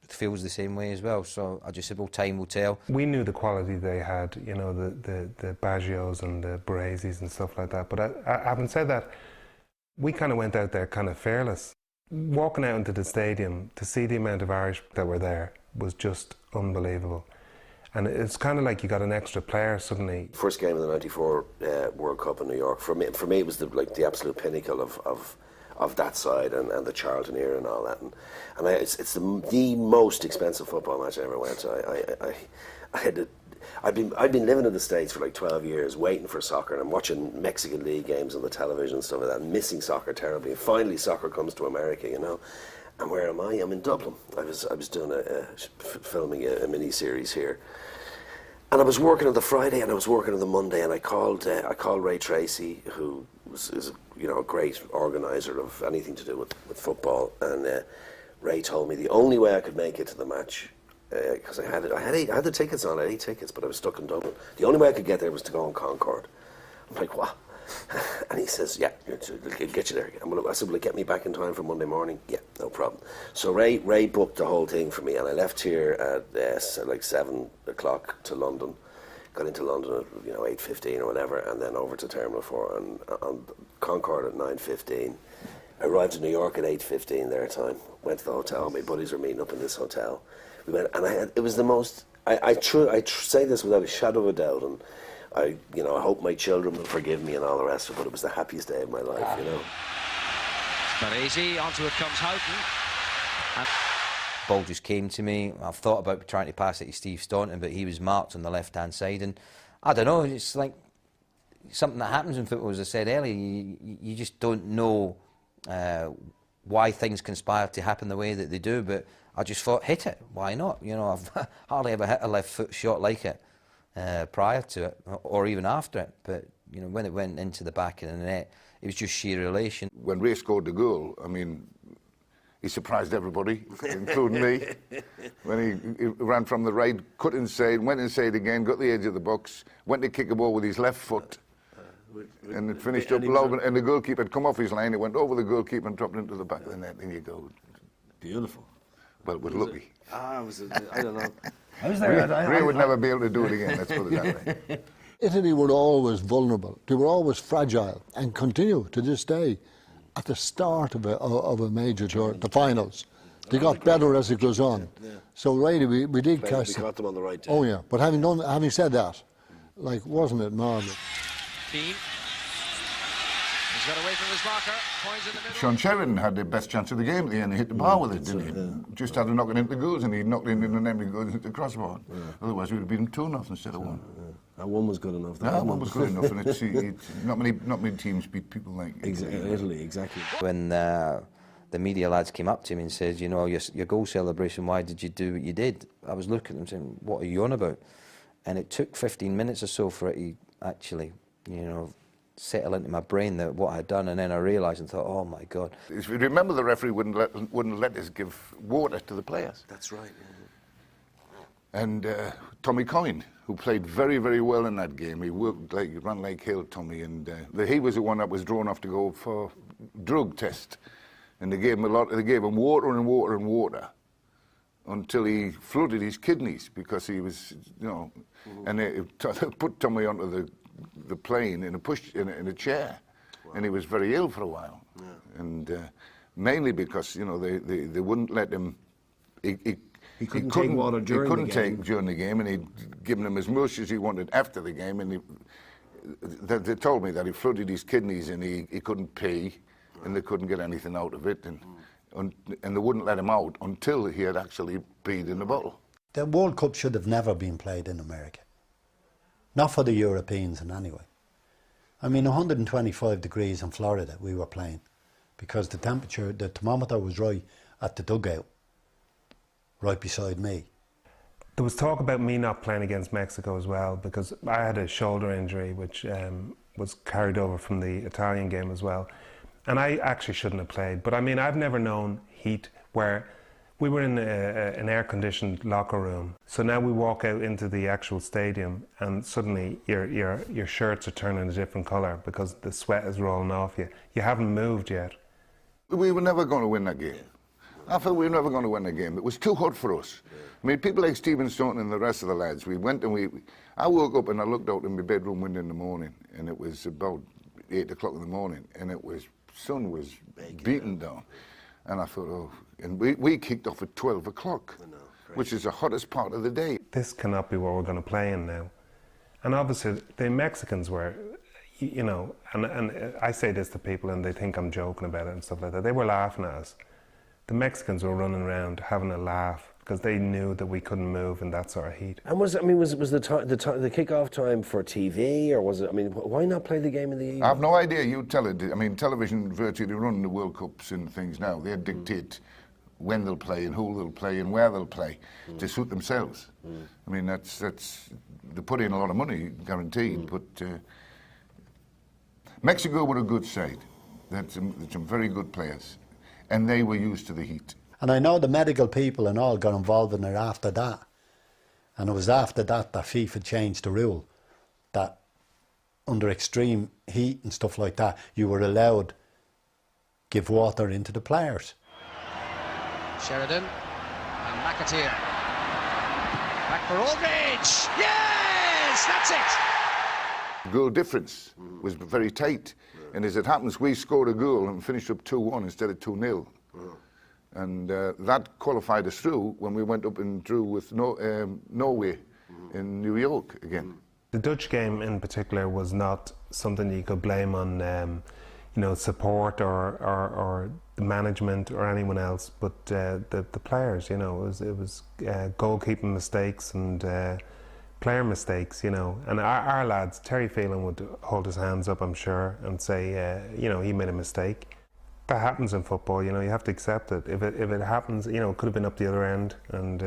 feels the same way as well. So I just said, well, time will tell. We knew the quality they had, you know, the Baggios and the Bareses and stuff like that. But having said that, we kind of went out there kind of fearless. Walking out into the stadium to see the amount of Irish that were there was just unbelievable. And it's kind of like you got an extra player suddenly. First game of the '94 World Cup in New York. For me, it was the absolute pinnacle of that side and the Charlton era and all that. And it's the most expensive football match I ever went to. I'd been living in the States for like 12 years, waiting for soccer, and I'm watching Mexican League games on the television and stuff like that, and missing soccer terribly. And finally, soccer comes to America, you know. And where am I? I'm in Dublin. I was doing filming a mini-series here. And I was working on the Friday and I was working on the Monday, and I called Ray Tracy, who is you know, a great organiser of anything to do with football. And Ray told me the only way I could make it to the match, because I had the tickets on, I had 8 tickets, but I was stuck in Dublin. The only way I could get there was to go on Concorde. I'm like, what? And he says, yeah, it'll get you there. I said, will it get me back in time for Monday morning? Yeah, no problem. So Ray booked the whole thing for me, and I left here at like 7 o'clock to London. Got into London at 8:15 or whatever, and then over to Terminal 4 and on Concorde at 9:15. I arrived in New York at 8:15 their time. Went to the hotel. My buddies were meeting up in this hotel. We went, and it was the most. I say this without a shadow of a doubt, and I hope my children will forgive me and all the rest of it, but it was the happiest day of my life, you know. It's not easy. Onto it comes Houghton. Ball just came to me. I've thought about trying to pass it to Steve Staunton, but he was marked on the left-hand side, and I don't know, it's like something that happens in football, as I said earlier. You just don't know why things conspire to happen the way that they do, but I just thought, hit it, why not? You know, I've hardly ever hit a left foot shot like it prior to it, or even after it, but you know, when it went into the back of the net, it was just sheer elation. When Ray scored the goal, I mean, he surprised everybody, including me. When he ran from the right, cut inside, went inside again, got the edge of the box, went to kick a ball with his left foot, and it finished up low, and the goalkeeper had come off his line, it went over the goalkeeper and dropped into the back of the net, and you go. Beautiful. Well, it was lucky. I don't know. I was there. Ray would never be able to do it again, let's put it that way. Italy were always vulnerable. They were always fragile, and continue to this day. At the start of a major tour, the finals, they got better as it goes on. Yeah. So really, we did catch them. We got them on the right day. Oh yeah, but having said that, like, wasn't it marvellous? Keane. He's got away from his marker. Points in the middle. Sean Sheridan had the best chance of the game at the end. He hit the bar with it, didn't he? Yeah. Just had to knock it into the goals, and he knocked it into the net and hit the crossbar. Yeah. Otherwise, we'd have beaten 2-0 instead of 1. Yeah. That one was good enough. That one was good enough, and it's not many teams beat people like Italy. Exactly. When the media lads came up to me and said, you know, your goal celebration, why did you do what you did? I was looking at them saying, what are you on about? And it took 15 minutes or so for it to actually, you know, settle into my brain that what I'd done, and then I realised and thought, oh my God. If you remember, the referee wouldn't let us give water to the players. That's right. And Tommy Coyne, who played very, very well in that game, he ran like hell, Tommy, and he was the one that was drawn off to go for drug test, and they gave him water and water and water until he flooded his kidneys because he was, you know, and they put Tommy onto the plane in a chair, and he was very ill for a while, and mainly because, you know, they wouldn't let him. He couldn't take water during the game. He couldn't take during the game, and he'd given him as much as he wanted after the game, and they told me that he flooded his kidneys and he couldn't pee, and they couldn't get anything out of it, and they wouldn't let him out until he had actually peed in the bottle. The World Cup should have never been played in America. Not for the Europeans in any way. I mean, 125 degrees in Florida we were playing because the temperature, the thermometer was right at the dugout, right beside me. There was talk about me not playing against Mexico as well because I had a shoulder injury which was carried over from the Italian game as well. And I actually shouldn't have played. But I mean, I've never known heat where we were in an air-conditioned locker room. So now we walk out into the actual stadium and suddenly your shirts are turning a different colour because the sweat is rolling off you. You haven't moved yet. We were never going to win that game. I felt we were never going to win the game. It was too hot for us. I mean, people like Stephen Staunton and the rest of the lads, we went and I woke up and I looked out in my bedroom window in the morning, and it was about 8 o'clock in the morning, and sun was beating down. And I thought, oh, and we kicked off at 12 o'clock, which is the hottest part of the day. This cannot be what we're going to play in now. And obviously, the Mexicans were, you know, and I say this to people and they think I'm joking about it and stuff like that. They were laughing at us. The Mexicans were running around having a laugh because they knew that we couldn't move in that sort of heat. And was the kick-off time for TV, or was it? I mean, why not play the game in the evening? I have no idea. You tell it. I mean, television virtually run the World Cups and things now. They dictate when they'll play and who they'll play and where they'll play to suit themselves. I mean, that's they put in a lot of money, guaranteed. But Mexico were a good side. They had some very good players, and they were used to the heat. And I know the medical people and all got involved in it after that. And it was after that that FIFA changed the rule that under extreme heat and stuff like that, you were allowed give water into the players. Sheridan and McAteer. Back for Aldridge. Yes, that's it. Goal difference was very tight. And as it happens, we scored a goal and finished up 2-1 instead of 2-0. And that qualified us through when we went up and drew with Norway in New York again. The Dutch game in particular was not something you could blame on you know, support or the management or anyone else, but the players, you know, it was goalkeeping mistakes and player mistakes, you know. And our lads, Terry Phelan would hold his hands up, I'm sure, and say, you know, he made a mistake. That happens in football, you know, you have to accept it. If it happens, you know, it could have been up the other end. And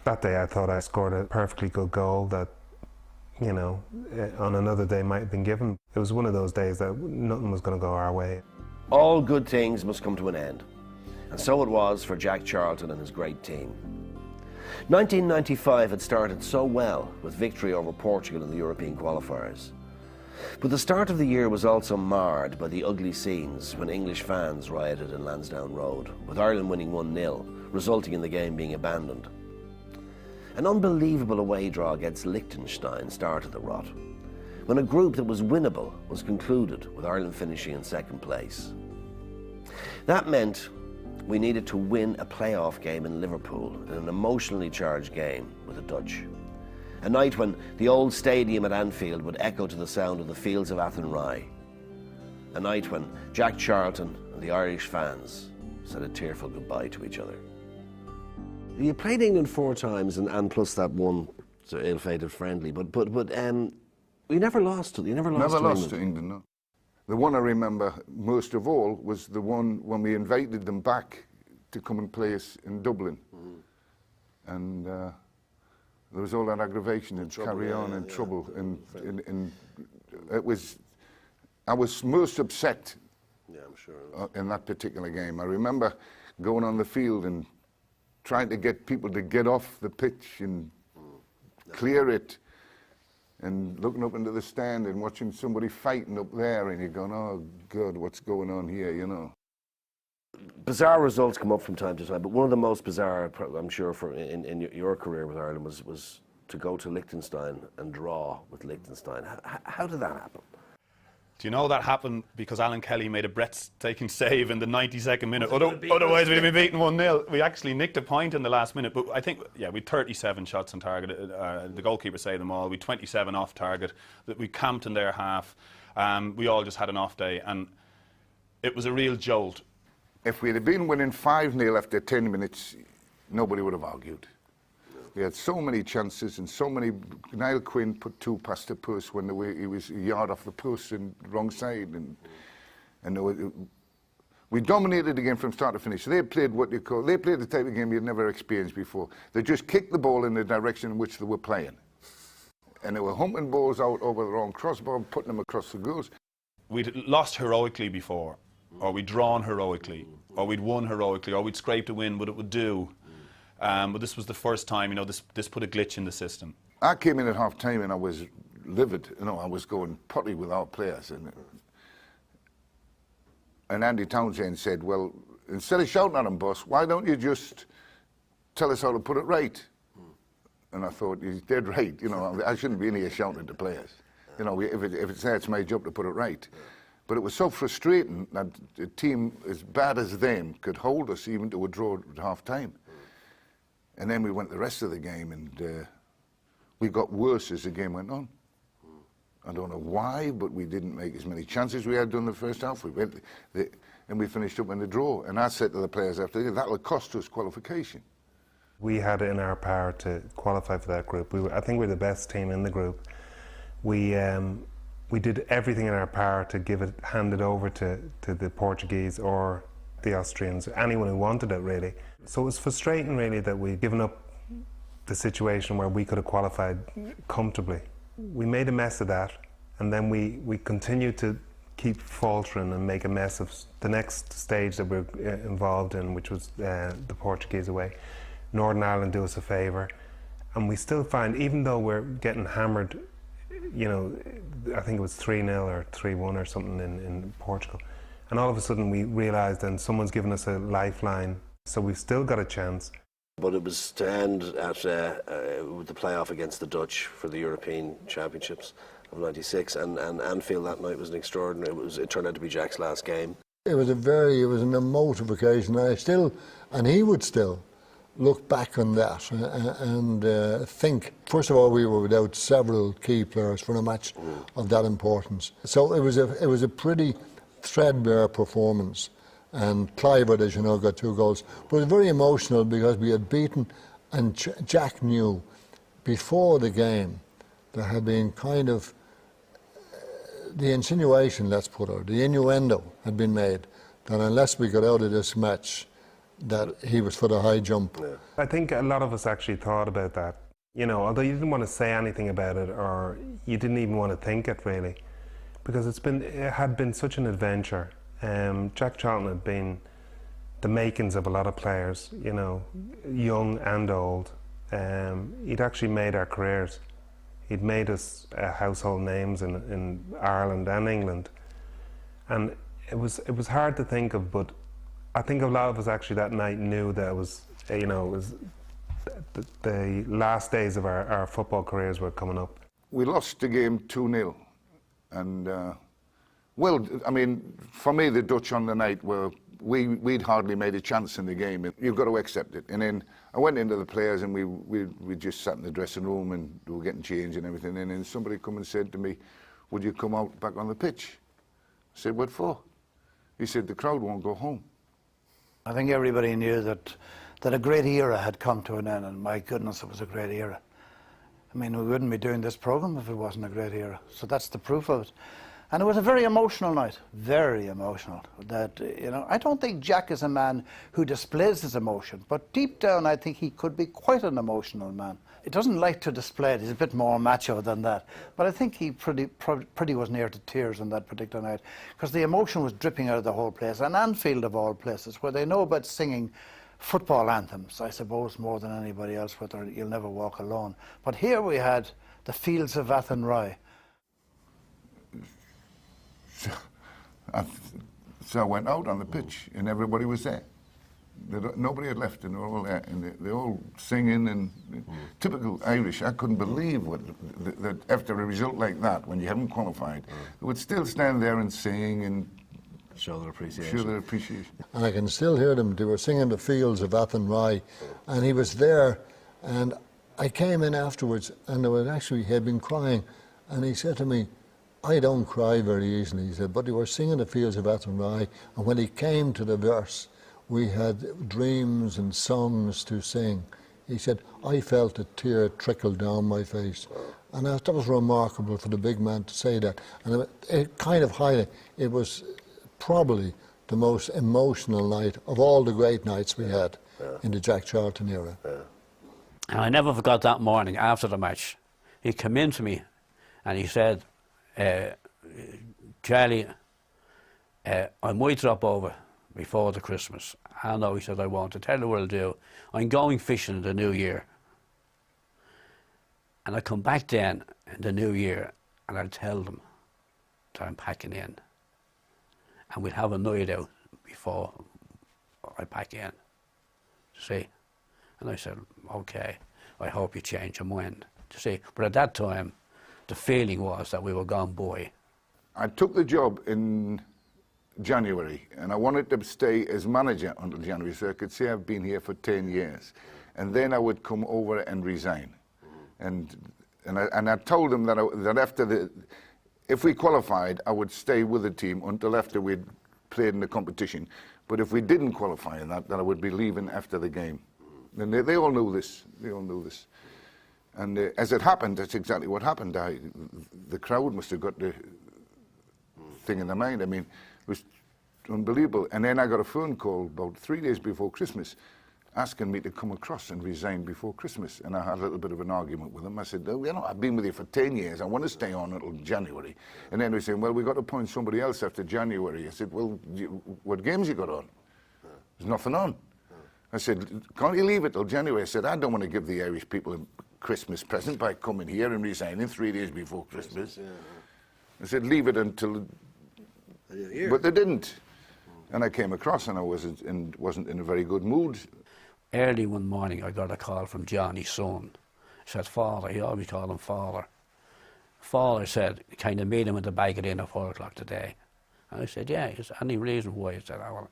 that day I thought I scored a perfectly good goal that, you know, on another day might have been given. It was one of those days that nothing was going to go our way. All good things must come to an end. And so it was for Jack Charlton and his great team. 1995 had started so well with victory over Portugal in the European qualifiers. But the start of the year was also marred by the ugly scenes when English fans rioted in Lansdowne Road, with Ireland winning 1-0, resulting in the game being abandoned. An unbelievable away draw against Liechtenstein started the rot, when a group that was winnable was concluded, with Ireland finishing in second place. That meant we needed to win a playoff game in Liverpool in an emotionally charged game with the Dutch. A night when the old stadium at Anfield would echo to the sound of the fields of Athenry. A night when Jack Charlton and the Irish fans said a tearful goodbye to each other. You played England 4 times and plus that one ill-fated friendly, but you never lost to England. Never lost to England, no. The one I remember most of all was the one when we invited them back to come and play us in Dublin. And there was all that aggravation and carry on and trouble. And it was I was most upset I'm sure. in that particular game. I remember going on the field and trying to get people to get off the pitch and clear it, and looking up into the stand and watching somebody fighting up there, and you're going, oh God, what's going on here, you know. Bizarre results come up from time to time, but one of the most bizarre, I'm sure, in your career with Ireland was to go to Liechtenstein and draw with Liechtenstein. How did that happen? Do you know that happened because Alan Kelly made a breathtaking save in the 92nd minute? Otherwise, we'd have been beaten 1-0. We actually nicked a point in the last minute, but I think, yeah, we had 37 shots on target. The goalkeeper saved them all. We had 27 off target. We camped in their half. We all just had an off day, and it was a real jolt. If we'd have been winning 5-0 after 10 minutes, nobody would have argued. We had so many chances and so many. Niall Quinn put 2 past the post when he was a yard off the post and wrong side, and we dominated the game from start to finish. They played what they played the type of game you'd never experienced before. They just kicked the ball in the direction in which they were playing, and they were humping balls out over the wrong crossbar, putting them across the goals. We'd lost heroically before, or we'd drawn heroically, or we'd won heroically, or we'd scraped a win, but it would do. But this was the first time, you know, this put a glitch in the system. I came in at half time and I was livid. You know, I was going potty with our players. And Andy Townsend said, well, instead of shouting at him, boss, why don't you just tell us how to put it right? And I thought, he's dead right. You know, I shouldn't be in here shouting at the players. You know, if it's there, it's my job to put it right. But it was so frustrating that a team as bad as them could hold us even to a draw at half time. And then we went the rest of the game, and we got worse as the game went on. I don't know why, but we didn't make as many chances we had done the first half. We went, and we finished up in the draw. And I said to the players after that, that'll cost us qualification. We had it in our power to qualify for that group. I think we're the best team in the group. We did everything in our power to hand it over to the Portuguese or the Austrians, anyone who wanted it, really. So it was frustrating, really, that we'd given up the situation where we could have qualified comfortably. We made a mess of that, and then we continued to keep faltering and make a mess of the next stage that we're involved in, which was the Portuguese away. Northern Ireland do us a favour, and we still find, even though we're getting hammered, you know, I think it was 3-0 or 3-1 or something in Portugal, and all of a sudden we realised then someone's given us a lifeline, so we've still got a chance. But it was to end at with the playoff against the Dutch for the European Championships of '96, and Anfield that night was an extraordinary. It turned out to be Jack's last game. It was an emotive occasion. And he would still look back on that and think. First of all, we were without several key players for a match of that importance. So it was a pretty threadbare performance. And Clivert, as you know, got 2 goals. But it was very emotional because we had beaten, and Jack knew before the game there had been kind of the insinuation, let's put it, the innuendo had been made that unless we got out of this match, that he was for the high jump. Yeah. I think a lot of us actually thought about that. You know, although you didn't want to say anything about it, or you didn't even want to think it really, because it had been such an adventure. Jack Charlton had been the makings of a lot of players, you know, young and old. He'd actually made our careers. He'd made us household names in Ireland and England. And it was hard to think of, but I think a lot of us actually that night knew that it was, you know, it was the last days of our football careers were coming up. We lost the game 2-0, and well, I mean, for me, the Dutch on the night were, we'd hardly made a chance in the game. You've got to accept it. And then I went into the players, and we just sat in the dressing room, and we were getting changed and everything. And then somebody come and said to me, would you come out back on the pitch? I said, what for? He said, the crowd won't go home. I think everybody knew that a great era had come to an end, and my goodness, it was a great era. I mean, we wouldn't be doing this programme if it wasn't a great era. So that's the proof of it. And it was a very emotional night, very emotional. That, you know, I don't think Jack is a man who displays his emotion, but deep down I think he could be quite an emotional man. He doesn't like to display it, he's a bit more macho than that. But I think he pretty was near to tears on that particular night, because the emotion was dripping out of the whole place. And Anfield of all places, where they know about singing football anthems, I suppose, more than anybody else, whether You'll Never Walk Alone. But here we had the fields of Athenry. So I went out on the pitch, and everybody was there. Nobody had left, and they were all there, and they all singing, and typical Irish. I couldn't believe that after a result like that, when you haven't qualified, they would still stand there and sing and show their appreciation. And I can still hear them. They were singing the fields of Athenry, and he was there, and I came in afterwards, and he had been crying, and he said to me, I don't cry very easily, he said, but they were singing the fields of Athenry, and when he came to the verse, we had dreams and songs to sing. He said, I felt a tear trickle down my face. And that was remarkable for the big man to say that. And it kind of it was probably the most emotional night of all the great nights we had in the Jack Charlton era. And I never forgot that morning after the match. He came in to me and he said, Charlie, I might drop over before the Christmas. I know, he said, I want to tell you what I'll do. I'm going fishing in the new year. And I come back then in the new year and I'll tell them that I'm packing in. And we'll have a night out before I pack in. See? And I said, okay, I hope you change your mind. See? But at that time, the feeling was that we were gone boy. I took the job in January, and I wanted to stay as manager until January, so I could say I've been here for 10 years. And then I would come over and resign. And I told them that after if we qualified, I would stay with the team until after we'd played in the competition. But if we didn't qualify in that, then I would be leaving after the game. And they all knew this. They all knew this. And as it happened, that's exactly what happened. The crowd must have got the thing in their mind. I mean, it was unbelievable. And then I got a phone call about 3 days before Christmas asking me to come across and resign before Christmas. And I had a little bit of an argument with him. I said, oh, you know, I've been with you for 10 years. I want to stay on until January. And then they said, well, we've got to appoint somebody else after January. I said, well, what games you got on? There's nothing on. I said, can't you leave it till January? I said, I don't want to give the Irish people a Christmas present by coming here and resigning 3 days before Christmas. I said, leave it until... But they didn't. And I came across and I wasn't in a very good mood. Early one morning I got a call from Johnny's son. He said, Father, he always called him Father. Father said, kind of meet him at the back of the inn at 4 o'clock today. And I said, yeah. He said, any reason why? He said, well,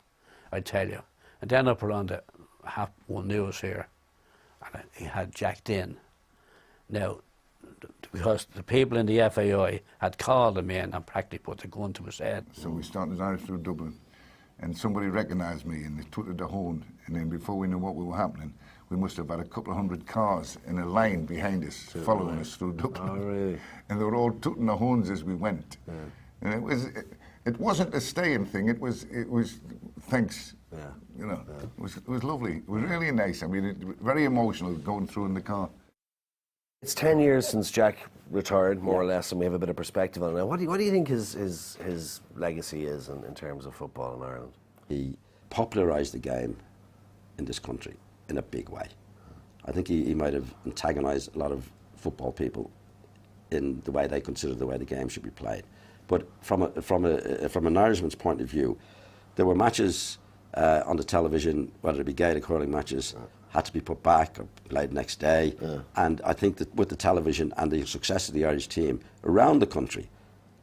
I'd tell you. And then I put on the Half-One News here, and he had jacked in. Now, because the people in the FAI had called him in and practically put the gun to his head. So we started Irish through Dublin, and somebody recognised me and they took it to horn, and then before we knew what was happening, we must have had a couple of hundred cars in a line behind us, following us through Dublin. Oh, really? And they were all tooting the horns as we went. And it wasn't a staying thing, it was thanks. You know, it was lovely. It was really nice. I mean, very emotional going through in the car. It's 10 years since Jack retired, more or less, and we have a bit of perspective on it. Now, what do you think his legacy is in terms of football in Ireland? He popularised the game in this country in a big way. I think he might have antagonised a lot of football people in the way they consider the way the game should be played. But from an Irishman's point of view, there were matches on the television, whether it be Gaelic hurling matches, had to be put back or played next day. And I think that with the television and the success of the Irish team around the country,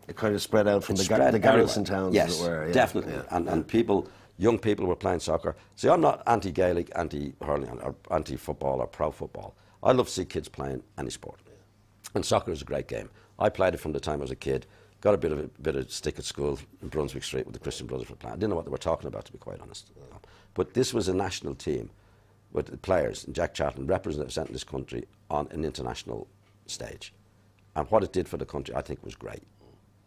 it kind of spread out from the garrison towns, yes, as it were. Definitely. And people, young people were playing soccer. See, I'm not anti-Gaelic, anti-hurling, or anti-football or pro-football. I love to see kids playing any sport. And soccer is a great game. I played it from the time I was a kid. Got a bit of stick at school in Brunswick Street with the Christian Brothers for playing. I didn't know what they were talking about, to be quite honest. But this was a national team with the players, and Jack Charlton representing this country on an international stage. And what it did for the country, I think, was great.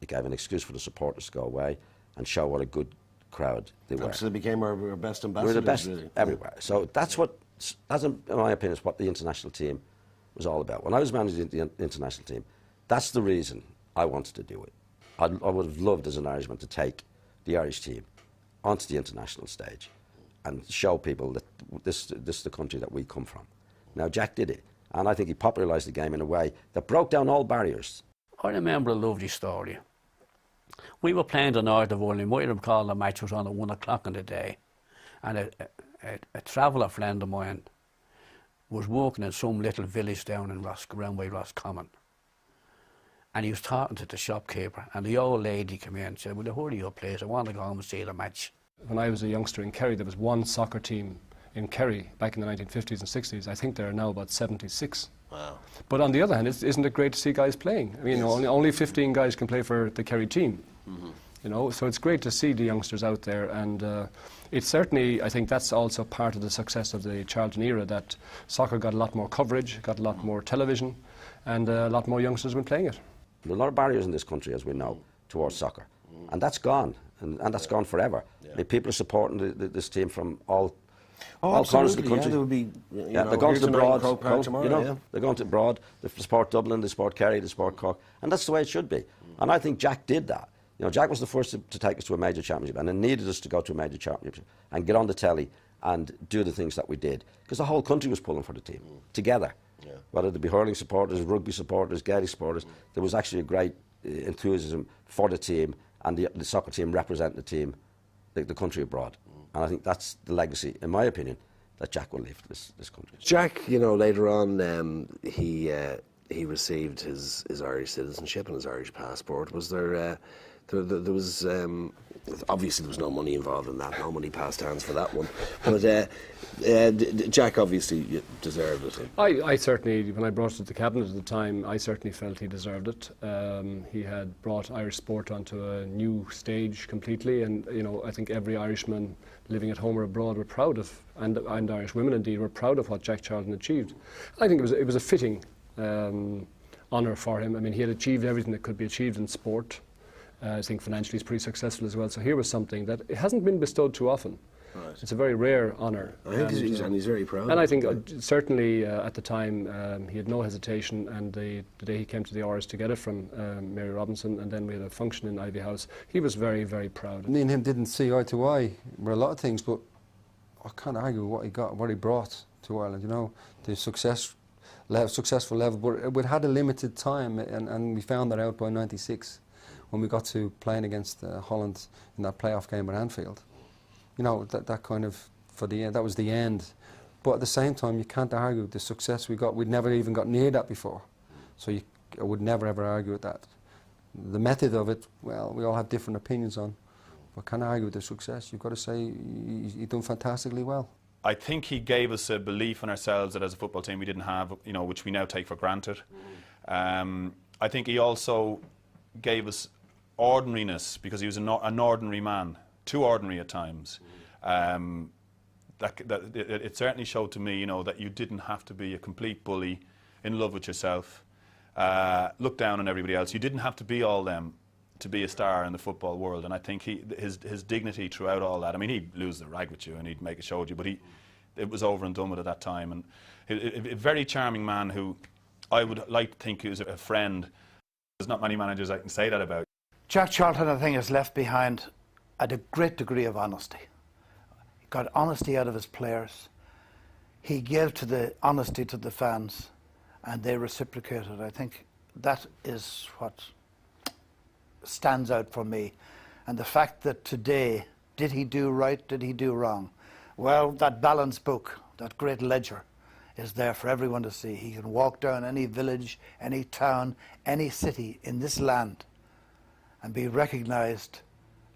It gave an excuse for the supporters to go away and show what a good crowd they were. So they became our best ambassadors. We were the best really. everywhere. So that's what, in my opinion, is what the international team was all about. When I was managing the international team, that's the reason I wanted to do it. I would have loved as an Irishman to take the Irish team onto the international stage and show people that this is the country that we come from. Now, Jack did it, and I think he popularised the game in a way that broke down all barriers. I remember a lovely story. We were playing the North of Ireland. You might recall the match was on at 1 o'clock in the day, and a traveller friend of mine was working in some little village down in around by Roscommon. And he was talking to the shopkeeper, and the old lady came in and said, "Will you hurry up, please? I want to go home and see the match." When I was a youngster in Kerry, there was one soccer team in Kerry back in the 1950s and 60s. I think there are now about 76. Wow. But on the other hand, isn't it great to see guys playing? I mean, Yes. only 15 guys can play for the Kerry team. Mm-hmm. You know, so it's great to see the youngsters out there, and it's certainly, I think that's also part of the success of the Charlton era, that soccer got a lot more coverage, got a lot more television, and a lot more youngsters have been playing it. There are a lot of barriers in this country, as we know, towards soccer, and that's gone, and that's gone forever. I mean, people are supporting this team from all corners of the country. Yeah, there would be, they're going to the Broad, tomorrow, they're going to Broad, they support Dublin, they support Kerry, they support Cork, and that's the way it should be. And I think Jack did that. You know, Jack was the first to take us to a major championship, and it needed us to go to a major championship and get on the telly and do the things that we did, because the whole country was pulling for the team together. Yeah. Whether it be hurling supporters, rugby supporters, Gaelic supporters, there was actually a great enthusiasm for the team, and the soccer team representing the team, the country abroad. And I think that's the legacy, in my opinion, that Jack will leave this country. Jack, you know, later on, he received his Irish citizenship and his Irish passport. Was there was obviously there was no money involved in that, no money passed hands for that one. But Jack obviously deserved it. I certainly, when I brought it to the cabinet at the time, I certainly felt he deserved it. He had brought Irish sport onto a new stage completely, and you know, I think every Irishman living at home or abroad were proud of, and Irish women indeed were proud of what Jack Charlton achieved. I think it was a fitting honour for him. I mean, he had achieved everything that could be achieved in sport. I think financially he's pretty successful as well. So here was something that it hasn't been bestowed too often. Right. It's a very rare honour. I think he's very proud. And I think certainly at the time he had no hesitation, and the day he came to the Irish to get it from Mary Robinson, and then we had a function in Ivy House, he was very, very proud. Me and him didn't see eye to eye for a lot of things, but I can't argue what he got, what he brought to Ireland, you know, the successful level, but it had a limited time, and we found that out by 96. When we got to playing against Holland in that playoff game at Anfield. You know, that kind of, for the end, that was the end. But at the same time, you can't argue the success we got. We'd never even got near that before. So I would never ever argue with that. The method of it, well, we all have different opinions on, but can't argue with the success. You've got to say he's done fantastically well. I think he gave us a belief in ourselves that as a football team we didn't have, you know, which we now take for granted. I think he also gave us ordinariness, because he was an ordinary man, too ordinary at times. It certainly showed to me, you know, that you didn't have to be a complete bully, in love with yourself, look down on everybody else. You didn't have to be all them to be a star in the football world. And I think his dignity throughout all that. I mean, he'd lose the rag with you and he'd make a show of you, but it was over and done with at that time. And a very charming man who I would like to think is a friend. There's not many managers I can say that about. Jack Charlton, I think, has left behind a great degree of honesty. He got honesty out of his players. He gave to the honesty to the fans, and they reciprocated. I think that is what stands out for me. And the fact that today, did he do right, did he do wrong? Well, that balance book, that great ledger, is there for everyone to see. He can walk down any village, any town, any city in this land and be recognised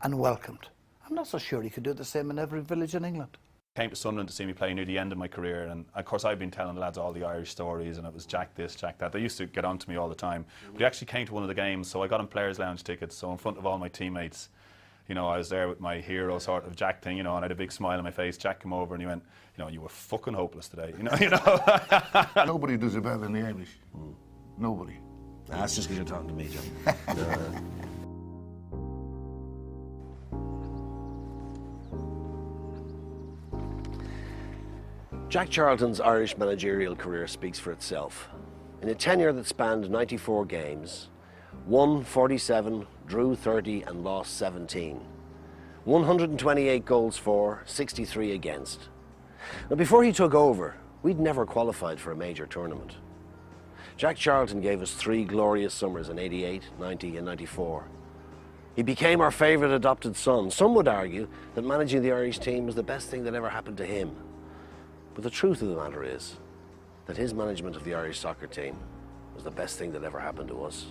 and welcomed. I'm not so sure he could do the same in every village in England. Came to Sunderland to see me play near the end of my career, and of course I've been telling the lads all the Irish stories, and it was Jack this, Jack that. They used to get on to me all the time. But he actually came to one of the games, so I got him Players' Lounge tickets, so in front of all my teammates, you know, I was there with my hero sort of Jack thing, you know, and I had a big smile on my face. Jack came over and he went, you know, you were fucking hopeless today, you know. Nobody does it better than the Irish. Nobody. That's just because you're talking to me, John. Jack Charlton's Irish managerial career speaks for itself. In a tenure that spanned 94 games, won 47, drew 30 and lost 17. 128 goals for, 63 against. Now, before he took over, we'd never qualified for a major tournament. Jack Charlton gave us 3 glorious summers in 88, 90 and 94. He became our favourite adopted son. Some would argue that managing the Irish team was the best thing that ever happened to him. But the truth of the matter is that his management of the Irish soccer team was the best thing that ever happened to us.